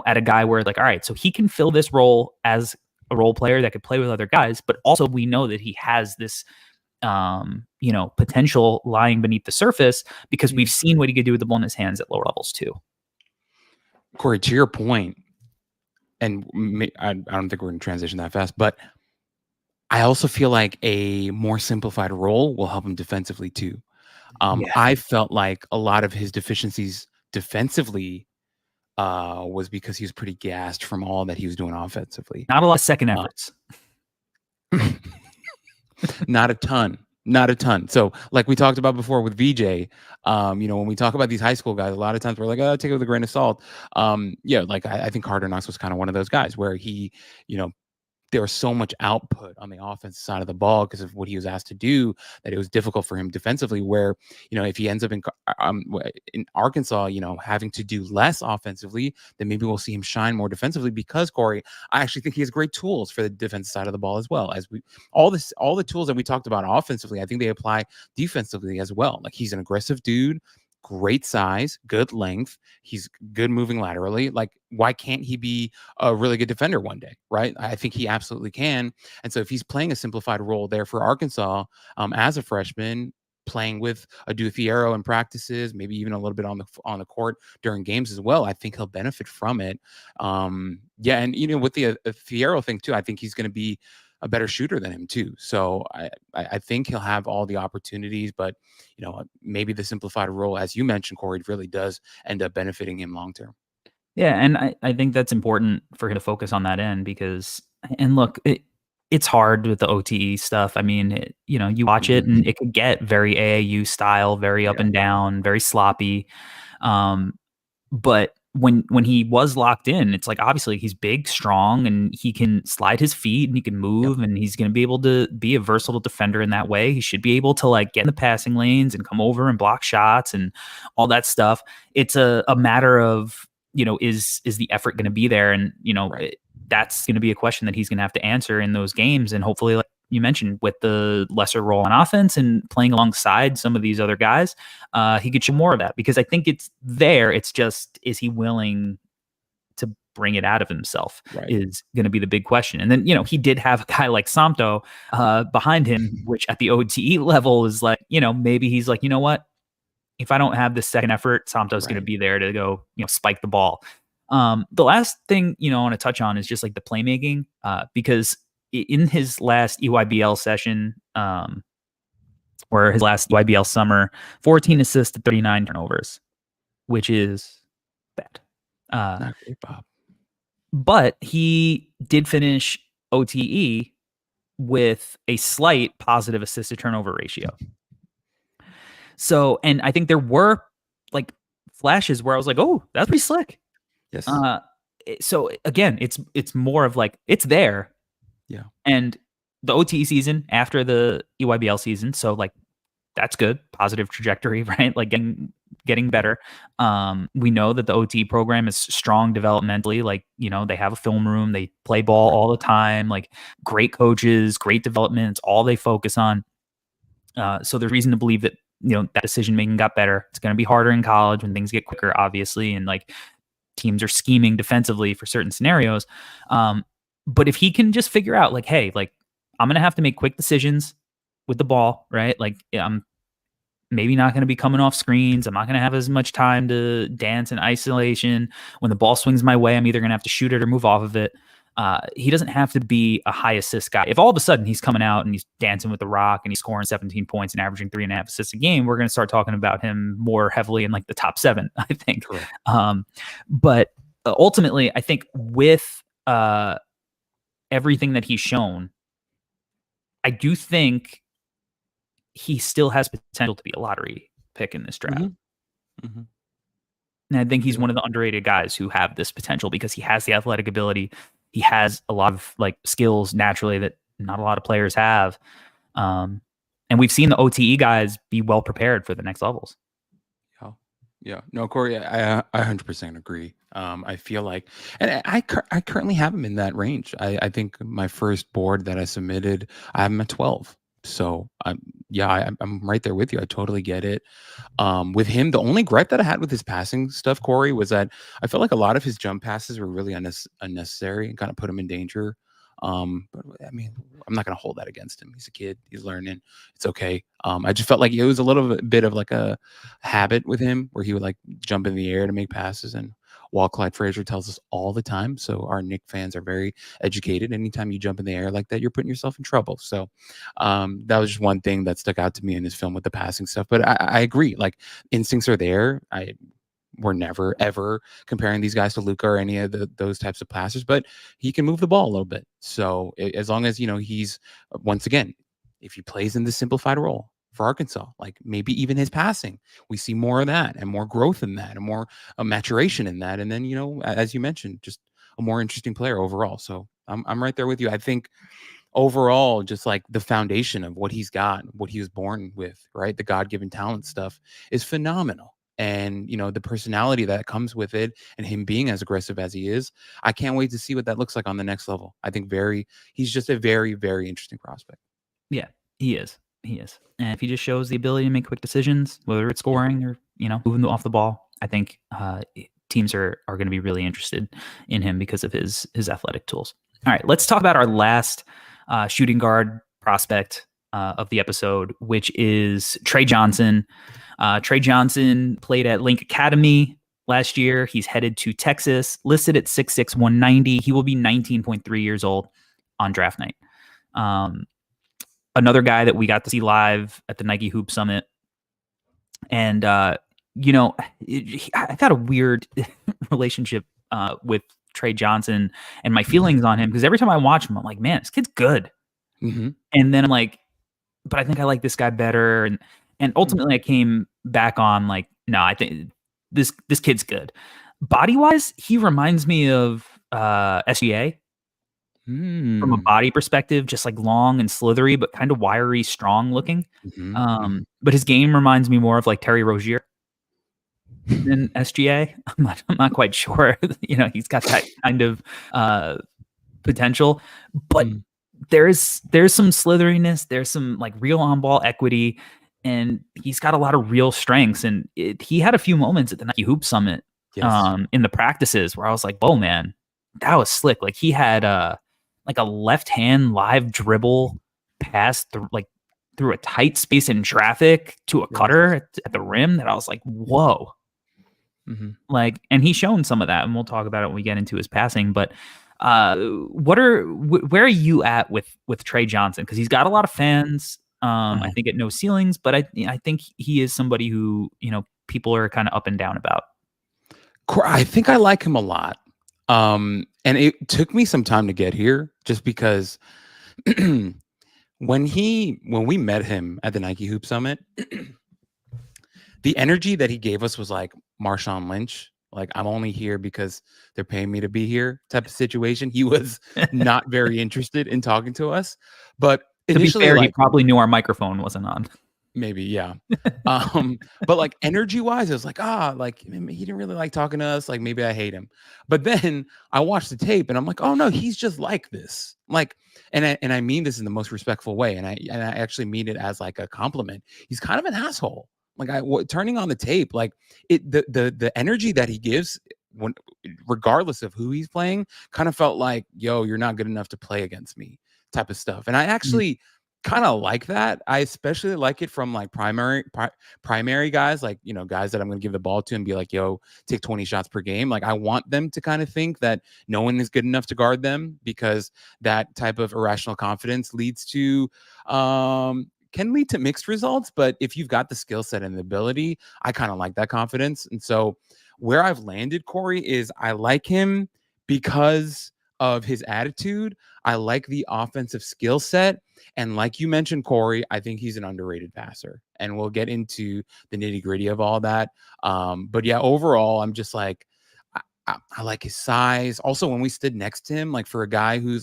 at a guy where like, all right, so he can fill this role as a role player that could play with other guys, but also we know that he has this potential lying beneath the surface because we've seen what he could do with the ball in his hands at lower levels too. Corey, to your point, and I don't think we're going to transition that fast, but I also feel like a more simplified role will help him defensively too. I felt like a lot of his deficiencies defensively was because he was pretty gassed from all that he was doing offensively. Not a lot of second efforts. Not a ton. So like we talked about before with VJ, when we talk about these high school guys, a lot of times we're like, oh, take it with a grain of salt. I think Karter Knox was kind of one of those guys where he, there was so much output on the offensive side of the ball because of what he was asked to do that it was difficult for him defensively. Where, if he ends up in Arkansas, having to do less offensively, then maybe we'll see him shine more defensively because, Corey, I actually think he has great tools for the defensive side of the ball as well. As all the tools that we talked about offensively, I think they apply defensively as well. Like he's an aggressive dude. Great size, good length. He's good moving laterally. Like, why can't he be a really good defender one day, right? I think he absolutely can. And so if he's playing a simplified role there for Arkansas as a freshman, playing with a Fierro in practices, maybe even a little bit on the court during games as well, I think he'll benefit from it. And with the Fierro thing too, I think he's going to be a better shooter than him too. So I think he'll have all the opportunities, but maybe the simplified role, as you mentioned, Corey, really does end up benefiting him long term. Yeah, and I think that's important for him to focus on that end because, and look, it's hard with the OTE stuff. I mean, you watch it and it could get very AAU style, very up and down, very sloppy. But when he was locked in, it's like obviously he's big, strong, and he can slide his feet and he can move and he's going to be able to be a versatile defender in that way. He should be able to like get in the passing lanes and come over and block shots and all that stuff. It's a matter of, is the effort going to be there? And, that's going to be a question that he's going to have to answer in those games. And hopefully, like you mentioned, with the lesser role on offense and playing alongside some of these other guys, he could show more of that because I think it's there. It's just, is he willing to bring it out of himself is going to be the big question. And then, he did have a guy like Samto behind him, which at the OTE level is like, maybe he's like, you know what? If I don't have this second effort, Samto's going to be there to go, spike the ball. The last thing, I want to touch on is just like the playmaking, because in his last EYBL session, or his last EYBL summer, 14 assists to 39 turnovers, which is bad. Not great, Bob. But he did finish OTE with a slight positive assist to turnover ratio. So, and I think there were like flashes where I was like, oh, that's pretty slick. Yes. So again, it's more of like, it's there. Yeah. And the OTE season after the EYBL season. So like, that's good. Positive trajectory, right? Like getting better. We know that the OT program is strong developmentally. Like, they have a film room, they play ball all the time, like great coaches, great development. It's all they focus on. So there's reason to believe that, that decision making got better. It's going to be harder in college when things get quicker, obviously. And like teams are scheming defensively for certain scenarios. But if he can just figure out like, hey, like I'm going to have to make quick decisions with the ball, right? Like I'm maybe not going to be coming off screens. I'm not going to have as much time to dance in isolation. When the ball swings my way, I'm either going to have to shoot it or move off of it. He doesn't have to be a high assist guy. If all of a sudden he's coming out and he's dancing with the rock and he's scoring 17 points and averaging 3.5 assists a game, we're going to start talking about him more heavily in like the top 7, I think. But ultimately, I think with everything that he's shown, I do think he still has potential to be a lottery pick in this draft. Mm-hmm. And I think he's one of the underrated guys who have this potential because he has the athletic ability. He has a lot of like skills naturally that not a lot of players have. And And we've seen the OTE guys be well prepared for the next levels. Yeah, no, Corey, I 100% agree. I feel like, and I currently have him in that range. I think my first board that I submitted, I have him at 12. So I'm right there with you. I totally get it. With him, the only gripe that I had with his passing stuff, Corey, was that I felt like a lot of his jump passes were really unnecessary and kind of put him in danger. But I mean, I'm not going to hold that against him. He's a kid. He's learning. It's okay. I just felt like it was a little bit of like a habit with him where he would like jump in the air to make passes. And Walt Clyde Frazier tells us all the time. So our Knick fans are very educated. Anytime you jump in the air like that, you're putting yourself in trouble. So that was just one thing that stuck out to me in this film with the passing stuff. But I agree. Like instincts are there. We're never ever comparing these guys to Luka or any of those types of passers, but he can move the ball a little bit. So as long as he's once again, if he plays in the simplified role for Arkansas, like maybe even his passing, we see more of that and more growth in that and more maturation in that. And then as you mentioned, just a more interesting player overall. So I'm right there with you. I think overall, just like the foundation of what he's got, what he was born with, right? The God-given talent stuff is phenomenal. And the personality that comes with it and him being as aggressive as he is, I can't wait to see what that looks like on the next level. I think he's just a very, very interesting prospect. Yeah, he is. And if he just shows the ability to make quick decisions, whether it's scoring or moving off the ball, I think teams are going to be really interested in him because of his athletic tools. All right, let's talk about our last shooting guard prospect of the episode, which is Tre Johnson. Tre Johnson played at Link Academy last year. He's headed to Texas, listed at 6'6", 190. He will be 19.3 years old on draft night. Another guy that we got to see live at the Nike Hoop Summit. And, I've got a weird relationship with Tre Johnson and my feelings on him, because every time I watch him, I'm like, man, this kid's good. Mm-hmm. And then I'm like, but I think I like this guy better. And ultimately I came back on like, no, I think this kid's good. Body wise, he reminds me of SGA from a body perspective, just like long and slithery, but kind of wiry, strong looking. Mm-hmm. But his game reminds me more of like Terry Rozier than SGA. I'm not quite sure. He's got that kind of potential, but there's some slitheriness. There's some like real on ball equity. And he's got a lot of real strengths. And he had a few moments at the Nike Hoop Summit in the practices where I was like, whoa, man, that was slick. Like he had like a left hand live dribble pass through a tight space in traffic to a cutter at the rim that I was like, whoa. Mm-hmm. Like, and he's shown some of that, and we'll talk about it when we get into his passing. But where are you at with Tre Johnson? Because he's got a lot of fans. I think at No Ceilings, but I think he is somebody who people are kind of up and down about. I think I like him a lot, and it took me some time to get here, just because when we met him at the Nike Hoop Summit, the energy that he gave us was like Marshawn Lynch. Like, I'm only here because they're paying me to be here type of situation. He was not very interested in talking to us, but initially, to be fair, he probably knew our microphone wasn't on. Maybe, yeah. But like energy wise, it was like, he didn't really like talking to us. Like, maybe I hate him. But then I watched the tape and I'm like, oh no, he's just like this. Like, and I mean this in the most respectful way. And I actually mean it as like a compliment. He's kind of an asshole. Like turning on the tape, like the energy that he gives regardless of who he's playing, kind of felt like, yo, you're not good enough to play against me type of stuff. And I actually kind of like that. I especially like it from like primary guys, like, guys that I'm going to give the ball to and be like, yo, take 20 shots per game. Like, I want them to kind of think that no one is good enough to guard them, because that type of irrational confidence can lead to mixed results. But if you've got the skill set and the ability, I kind of like that confidence. And so where I've landed, Corey, is I like him because of his attitude. I like the offensive skill set. And like you mentioned, Corey, I think he's an underrated passer. And we'll get into the nitty gritty of all that. But yeah, overall, I'm just like, I like his size. Also, when we stood next to him, like for a guy who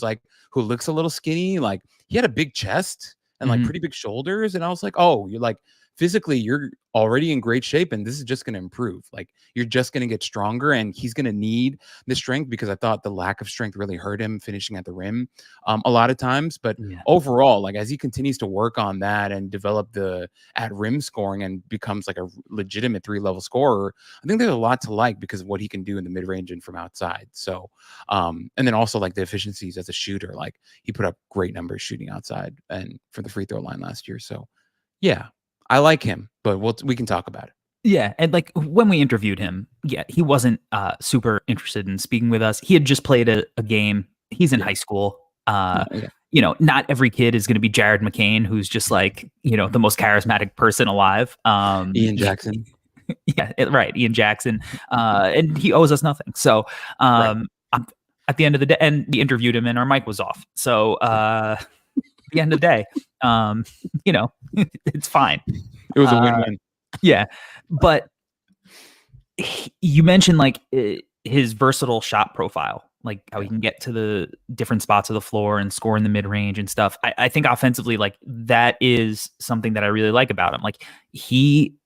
looks a little skinny, like he had a big chest. and like pretty big shoulders. And I was like, oh, you're like physically, you're already in great shape, and this is just going to improve. Like you're just going to get stronger, and he's going to need the strength, because I thought the lack of strength really hurt him finishing at the rim a lot of times. But overall, like as he continues to work on that and develop the at rim scoring and becomes like a legitimate 3-level scorer, I think there's a lot to like because of what he can do in the mid range and from outside. So, and then also like the efficiencies as a shooter, like he put up great numbers shooting outside and for the free throw line last year. So, yeah. I like him, but we can talk about it. Yeah, and like when we interviewed him, he wasn't super interested in speaking with us. He had just played a game. He's in high school. You know, not every kid is going to be Jared McCain, who's just like, you know, the most charismatic person alive. Ian Jackson. Right. Ian Jackson. And he owes us nothing. So at the end of the day, and we interviewed him and our mic was off. So at the end of the day, you know, it's fine. It was a win-win. Yeah. But you mentioned like his versatile shot profile, like how he can get to the different spots of the floor and score in the mid range and stuff. I think offensively, like that is something that I really like about him. Like he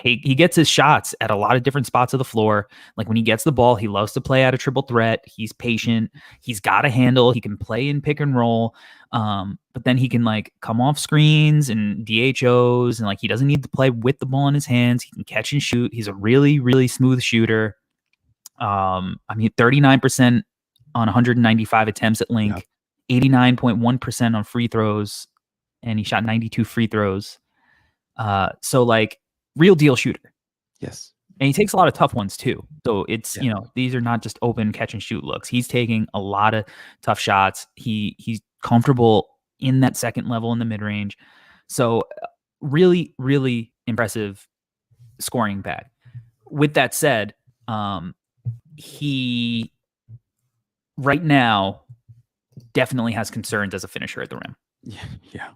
gets his shots at a lot of different spots of the floor. Like when he gets the ball, he loves to play at a triple threat. He's patient. He's got a handle. He can play in pick and roll. But then he can like come off screens and DHOs, and like he doesn't need to play with the ball in his hands. He can catch and shoot. He's a really, really smooth shooter. I mean, 39% on 195 attempts at link, 89.1% on free throws, and he shot 92 free throws. So like, real deal shooter. Yes. And he takes a lot of tough ones too. So it's, you know, these are not just open catch and shoot looks. He's taking a lot of tough shots. He's comfortable in that second level in the mid range. So really, really impressive scoring back. With that said, he right now definitely has concerns as a finisher at the rim. Yeah.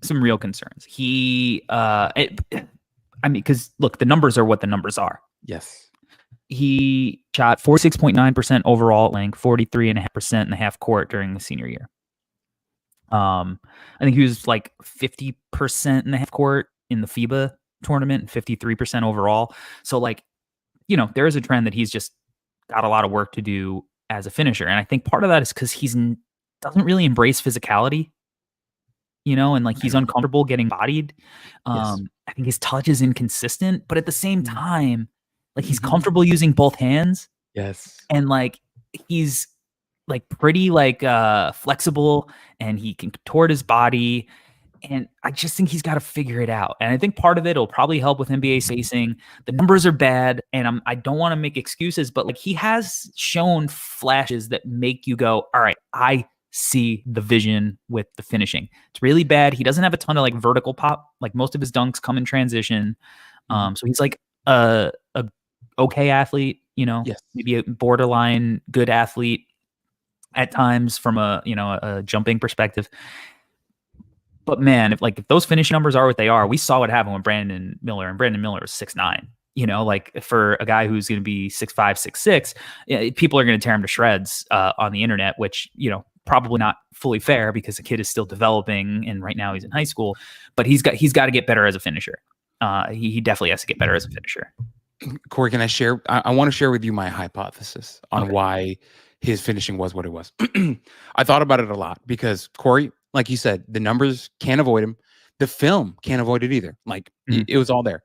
Some real concerns. I mean, because look, the numbers are what the numbers are. Yes. He shot 46.9% overall at length, 43.5% in the half court during the senior year. I think he was like 50% in the half court in the FIBA tournament, 53% overall. So like, you know, there is a trend that he's just got a lot of work to do as a finisher. And I think part of that is because he's doesn't really embrace physicality, you know, and like he's uncomfortable getting bodied. I think his touch is inconsistent, but at the same time, like he's comfortable using both hands. Yes. And like he's like pretty like flexible, and he can contort his body. And I just think he's got to figure it out. And I think part of it will probably help with NBA spacing. The numbers are bad, and I don't want to make excuses, but like he has shown flashes that make you go, all right, I see the vision with the finishing. It's really bad. He doesn't have a ton of like vertical pop. Like most of his dunks come in transition. So he's like a okay athlete, you know, maybe a borderline good athlete at times from a jumping perspective. But man, if those finish numbers are what they are, we saw what happened with Brandon Miller, and Brandon Miller was 6'9". You know, like for a guy who's going to be 6'5", 6'6", people are going to tear him to shreds on the internet, which, you know, probably not fully fair because the kid is still developing and right now he's in high school, but he's got to get better as a finisher. He definitely has to get better as a finisher. Corey, can I share? I want to share with you my hypothesis on why his finishing was what it was. I thought about it a lot because Corey, like you said, the numbers can't avoid him. The film can't avoid it either. Like it was all there.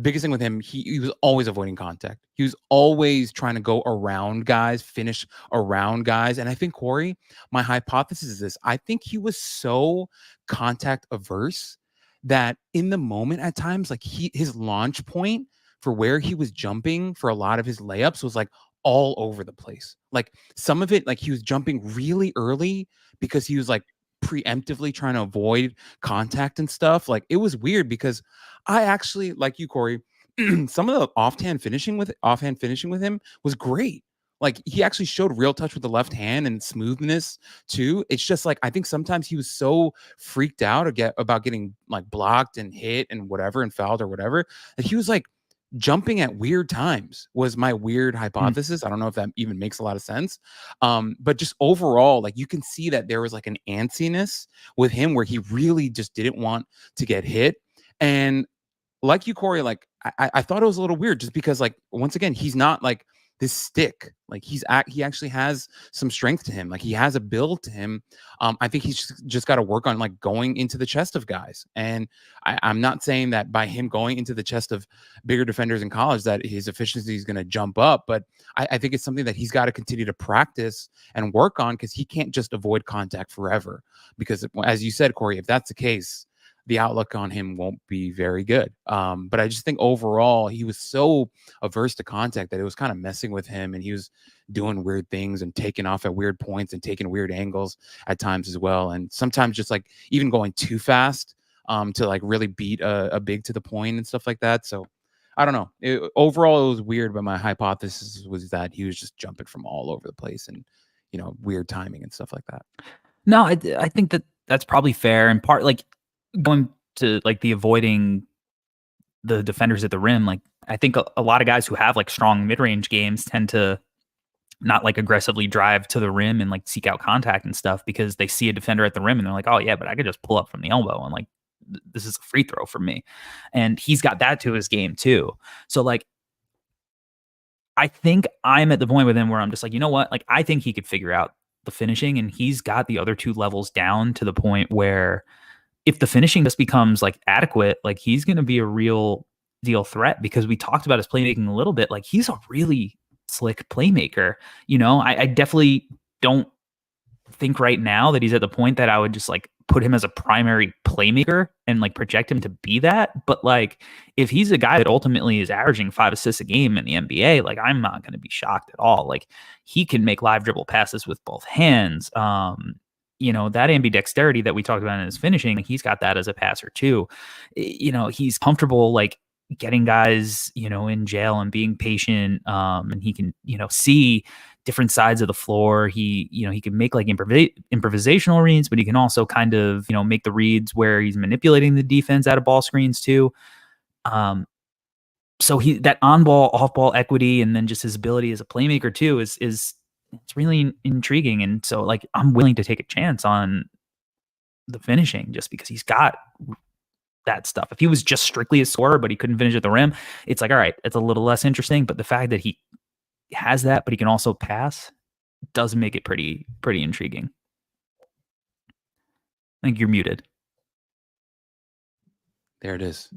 Biggest thing with him, he was always avoiding contact. He was always trying to go around guys, finish around guys. And I think, Corey, my hypothesis is this. I think he was so contact averse that in the moment at times, like his launch point for where he was jumping for a lot of his layups was like all over the place. Like some of it, like he was jumping really early because he was like preemptively trying to avoid contact and stuff. Like it was weird because I actually, like you, Corey, some of the offhand finishing with him was great. Like he actually showed real touch with the left hand and smoothness too. It's just like I think sometimes he was so freaked out about getting like blocked and hit and whatever and fouled or whatever that he was like jumping at weird times was my weird hypothesis. I don't know if that even makes a lot of sense. But just overall, like you can see that there was like an antsiness with him where he really just didn't want to get hit. And like you, Corey, like I thought it was a little weird just because, like, once again, he's not like this stick. Like he actually has some strength to him. Like he has a build to him. I think he's just got to work on like going into the chest of guys. And I'm not saying that by him going into the chest of bigger defenders in college that his efficiency is going to jump up, but I think it's something that he's got to continue to practice and work on, because he can't just avoid contact forever. Because as you said, Corey, if that's the case, the outlook on him won't be very good. But I just think overall he was so averse to contact that it was kind of messing with him, and he was doing weird things and taking off at weird points and taking weird angles at times as well. And sometimes just like even going too fast to like really beat a big to the point and stuff like that. So I don't know. Overall, it was weird, but my hypothesis was that he was just jumping from all over the place and, you know, weird timing and stuff like that. No, I think that's probably fair. And part like going to like the avoiding the defenders at the rim, like I think a lot of guys who have like strong mid-range games tend to not like aggressively drive to the rim and like seek out contact and stuff, because they see a defender at the rim and they're like, oh yeah, but I could just pull up from the elbow and like this is a free throw for me. And he's got that to his game too. So like I think I'm at the point with him where I'm just like, you know what? Like I think he could figure out the finishing, and he's got the other two levels down to the point where if the finishing just becomes like adequate, like he's going to be a real deal threat, because we talked about his playmaking a little bit. Like he's a really slick playmaker. You know, I definitely don't think right now that he's at the point that I would just like put him as a primary playmaker and like project him to be that. But like, if he's a guy that ultimately is averaging 5 assists a game in the NBA, like I'm not going to be shocked at all. Like he can make live dribble passes with both hands. You know, that ambidexterity that we talked about in his finishing, like he's got that as a passer too. You know, he's comfortable like getting guys, you know, in jail and being patient. And he can, you know, see different sides of the floor. He, you know, he can make like improvisational reads, but he can also kind of, you know, make the reads where he's manipulating the defense out of ball screens too. So he, that on ball, off ball equity, and then just his ability as a playmaker too is it's really intriguing. And so like I'm willing to take a chance on the finishing just because he's got that stuff. If he was just strictly a scorer but he couldn't finish at the rim, it's like, all right, it's a little less interesting. But the fact that he has that but he can also pass does make it pretty intriguing. I think you're muted. There it is.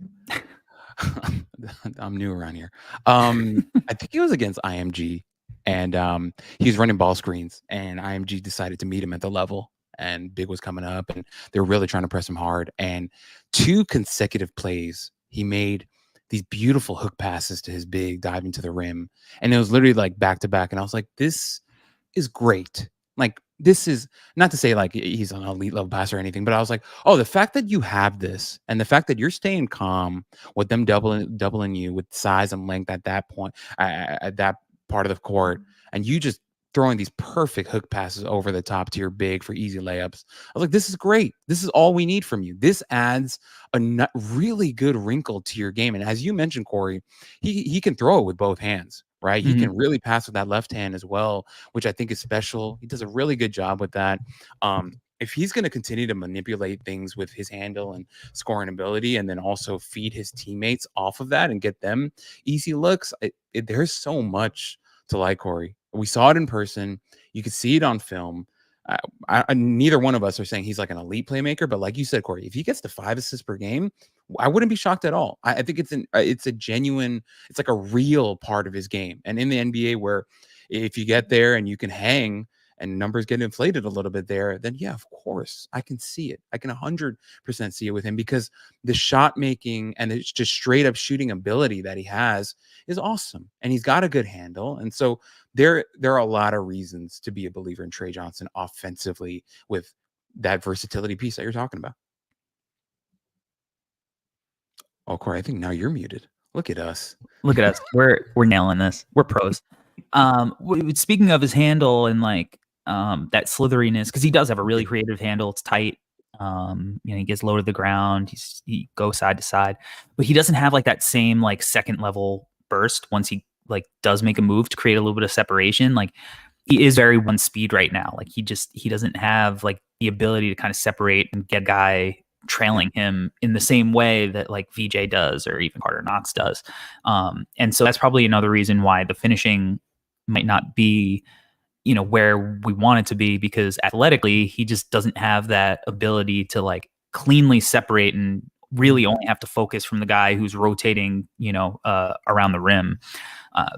I'm new around here. I think it was against IMG, and he was running ball screens, and IMG decided to meet him at the level, and Big was coming up, and they were really trying to press him hard. And 2 consecutive plays, he made these beautiful hook passes to his big, diving to the rim, and it was literally like back to back. And I was like, this is great. Like, this is not to say like he's an elite level passer or anything, but I was like, oh, the fact that you have this, and the fact that you're staying calm with them doubling you with size and length at that point, at that part of the court, and you just throwing these perfect hook passes over the top to your big for easy layups. I was like, this is great. This is all we need from you. This adds a really good wrinkle to your game. And as you mentioned, Corey, he can throw it with both hands, right? He can really pass with that left hand as well, which I think is special. He does a really good job with that. If he's going to continue to manipulate things with his handle and scoring ability, and then also feed his teammates off of that and get them easy looks, there's so much to like, Corey. We saw it in person. You could see it on film. Neither one of us are saying he's like an elite playmaker, but like you said, Corey, if he gets to 5 assists per game, I wouldn't be shocked at all. I think it's a genuine, it's like a real part of his game. And in the NBA, where if you get there and you can hang and numbers get inflated a little bit there, then yeah, of course, I can see it. I can 100% see it with him, because the shot making and it's just straight up shooting ability that he has is awesome. And he's got a good handle. And so there are a lot of reasons to be a believer in Tre Johnson offensively with that versatility piece that you're talking about. Oh, Corey, I think now you're muted. Look at us. Look at us. We're nailing this. We're pros. Speaking of his handle and like that slitheriness, because he does have a really creative handle. It's tight. He gets low to the ground. He goes side to side, but he doesn't have like that same like second level burst once he like does make a move to create a little bit of separation. Like he is very one speed right now. Like he doesn't have like the ability to kind of separate and get a guy trailing him in the same way that like VJ does or even Karter Knox does. And so that's probably another reason why the finishing might not be, where we want it to be, because athletically he just doesn't have that ability to like cleanly separate and really only have to focus from the guy who's rotating, around the rim.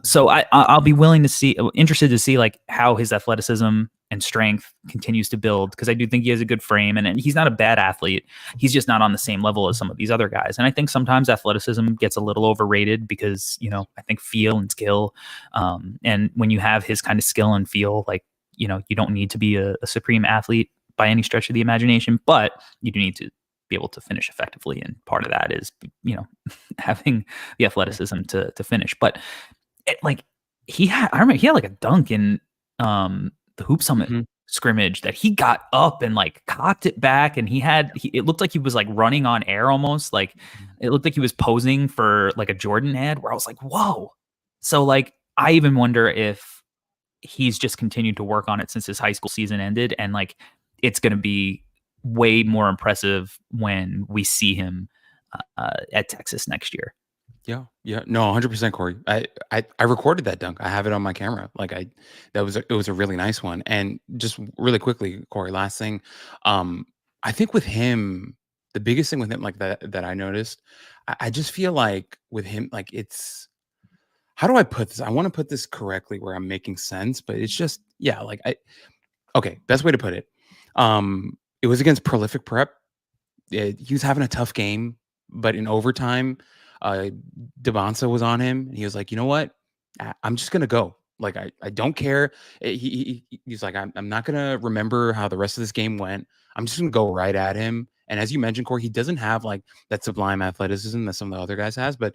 So I'll be interested to see like how his athleticism and strength continues to build, because I do think he has a good frame and he's not a bad athlete. He's just not on the same level as some of these other guys. And I think sometimes athleticism gets a little overrated because, I think feel and skill. And when you have his kind of skill and feel, like, you don't need to be a supreme athlete by any stretch of the imagination, but you do need to be able to finish effectively. And part of that is, having the athleticism to finish. But I remember he had like a dunk in the Hoop Summit scrimmage that he got up and like cocked it back, and it looked like he was like running on air almost. Like it looked like he was posing for like a Jordan ad, where I was like, whoa. So like I even wonder if he's just continued to work on it since his high school season ended, and like it's going to be way more impressive when we see him at Texas next year. Yeah. No, 100%, Corey. I recorded that dunk. I have it on my camera. Like it was a really nice one. And just really quickly, Corey, last thing. I think with him, the biggest thing with him like that I noticed, I just feel like with him, like how do I put this? I want to put this correctly where I'm making sense, but it's just, okay, best way to put it. It was against Prolific Prep. He was having a tough game, but in overtime, Devonsa was on him, and he was like, you know what? I'm just gonna go. Like I don't care. He's like, I'm not gonna remember how the rest of this game went. I'm just gonna go right at him. And as you mentioned, Corey, he doesn't have like that sublime athleticism that some of the other guys but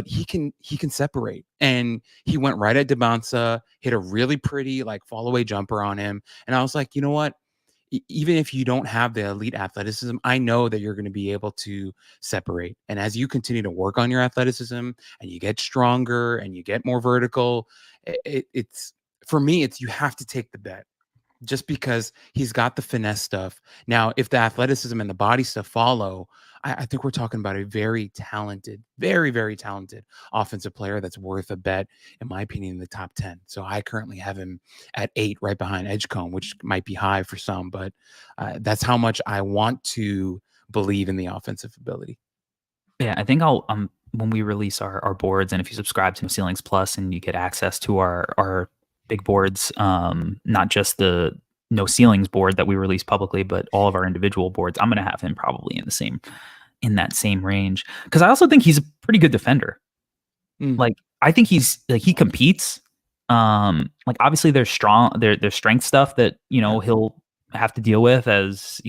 he can separate. And he went right at Devonsa, hit a really pretty like fall away jumper on him. And I was like, you know what? Even if you don't have the elite athleticism, I know that you're going to be able to separate. And as you continue to work on your athleticism and you get stronger and you get more vertical, it's for me, you have to take the bet just because he's got the finesse stuff. Now, if the athleticism and the body stuff follow, I think we're talking about a very talented, very, very talented offensive player that's worth a bet, in my opinion, in the top 10. So I currently have him at 8, right behind Edgecombe, which might be high for some, but that's how much I want to believe in the offensive ability. Yeah, I think I'll when we release our boards, and if you subscribe to Ceilings Plus and you get access to our big boards, not just the No Ceilings board that we release publicly, but all of our individual boards, I'm going to have him probably in that same range, because I also think he's a pretty good defender. Like I think he competes. Like obviously there's strength stuff that he'll have to deal with as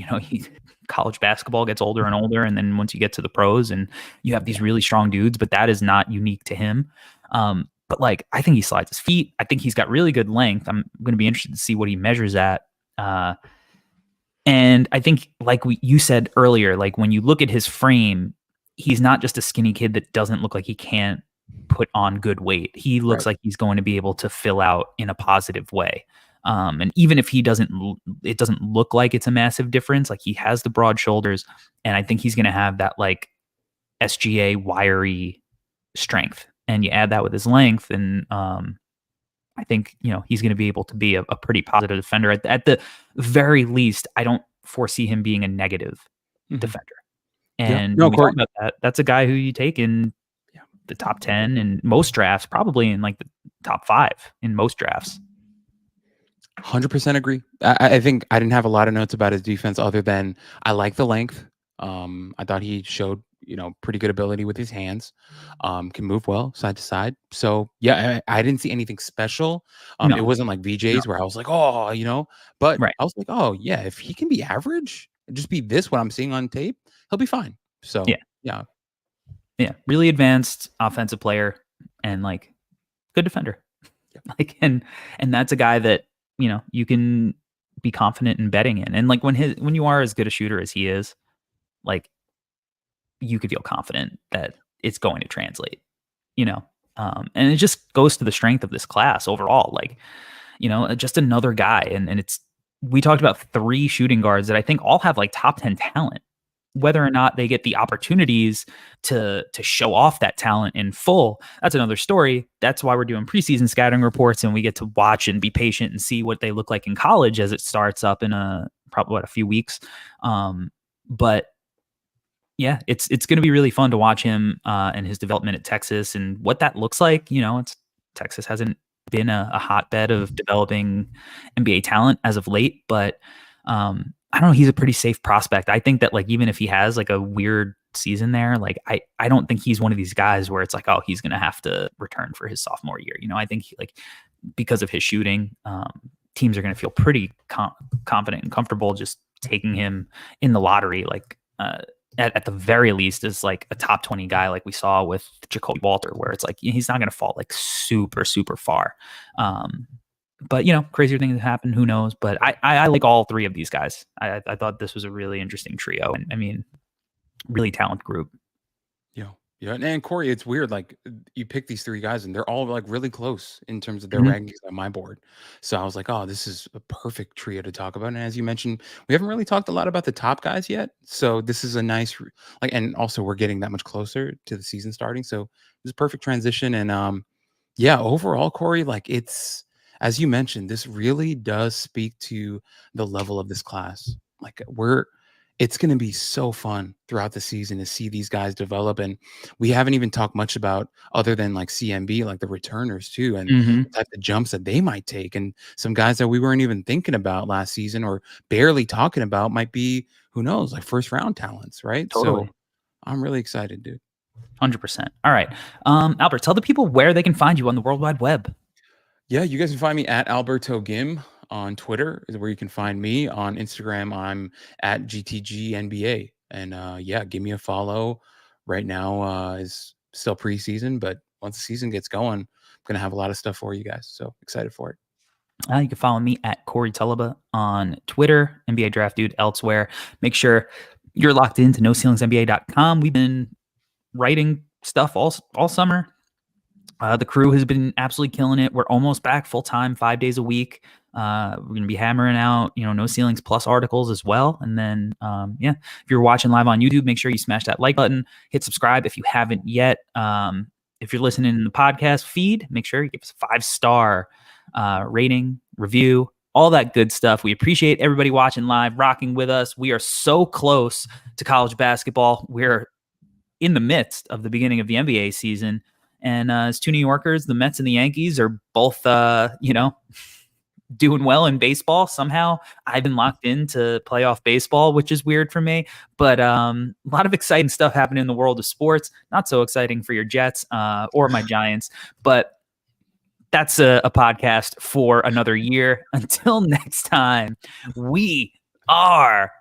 college basketball gets older and older, and then once you get to the pros and you have these really strong dudes, but that is not unique to him. But like I think he slides his feet. I think he's got really good length. I'm going to be interested to see what he measures at. And I think, like you said earlier, like when you look at his frame, he's not just a skinny kid that doesn't look like he can't put on good weight. He looks like he's going to be able to fill out in a positive way. And even if it doesn't look like it's a massive difference, like he has the broad shoulders, and I think he's going to have that like SGA wiry strength. And you add that with his length, and I think he's going to be able to be a pretty positive defender. At the very least, I don't foresee him being a negative defender. And when we talk about that, that's a guy who you take in the top 10 in most drafts, probably in like the top 5 in most drafts. 100% agree. I think I didn't have a lot of notes about his defense other than I like the length. I thought he showed pretty good ability with his hands, can move well side to side. So yeah, I didn't see anything special. It wasn't like VJ's where I was like, oh, but I was like, oh yeah, if he can be average, just be what I'm seeing on tape, he'll be fine. So yeah, really advanced offensive player and like good defender. Like, and that's a guy that, you can be confident in betting in. And like when you are as good a shooter as he is, like you could feel confident that it's going to translate, you know. And it just goes to the strength of this class overall. Like, you know, just another guy. And it's, we talked about 3 shooting guards that I think all have like top 10 talent. Whether or not they get the opportunities to show off that talent in full, that's another story. That's why we're doing preseason scouting reports, and we get to watch and be patient and see what they look like in college as it starts up in probably a few weeks. But yeah, it's going to be really fun to watch him and his development at Texas and what that looks like. You know, Texas hasn't been a hotbed of developing NBA talent as of late, but I don't know. He's a pretty safe prospect. I think that like even if he has like a weird season there, like I don't think he's one of these guys where it's like, oh, he's going to have to return for his sophomore year. You know, I think like because of his shooting, teams are going to feel pretty confident and comfortable just taking him in the lottery. Like at the very least is like a top 20 guy like we saw with Jacoby Walter, where it's like he's not going to fall like super, super far. But, you know, crazier things happen. Who knows? But I like all 3 of these guys. I thought this was a really interesting trio. And I mean, really talented group. Yeah. And Corey, it's weird. Like you pick these 3 guys and they're all like really close in terms of their rankings on my board. So I was like, oh, this is a perfect trio to talk about. And as you mentioned, we haven't really talked a lot about the top guys yet. So this is a nice, like, and also we're getting that much closer to the season starting. So this is a perfect transition. And yeah, overall, Corey, like it's, as you mentioned, this really does speak to the level of this class. Like it's going to be so fun throughout the season to see these guys develop. And we haven't even talked much about other than like CMB, like the returners too, and the type of jumps that they might take. And some guys that we weren't even thinking about last season or barely talking about might be, who knows, like first round talents, right? Totally. So I'm really excited, dude. 100%. All right. Albert, tell the people where they can find you on the World Wide Web. Yeah, you guys can find me at Alberto Gim on Twitter is where you can find me. On Instagram, I'm at GTGNBA. And yeah, give me a follow. Right now is still preseason, but once the season gets going, I'm going to have a lot of stuff for you guys. So excited for it. You can follow me at Corey Tulaba on Twitter, NBA Draft Dude elsewhere. Make sure you're locked into NoCeilingsNBA.com. We've been writing stuff all summer. The crew has been absolutely killing it. We're almost back full time, 5 days a week. We're going to be hammering out, you know, No Ceilings plus articles as well. And then, yeah, if you're watching live on YouTube, make sure you smash that like button, hit subscribe if you haven't yet. If you're listening in the podcast feed, make sure you give us a 5-star rating, review, all that good stuff. We appreciate everybody watching live, rocking with us. We are so close to college basketball. We're in the midst of the beginning of the NBA season. And as 2 New Yorkers, the Mets and the Yankees are both, you know, doing well in baseball. Somehow I've been locked into playoff baseball, which is weird for me. But a lot of exciting stuff happening in the world of sports. Not so exciting for your Jets or my Giants. But that's a podcast for another year. Until next time, we are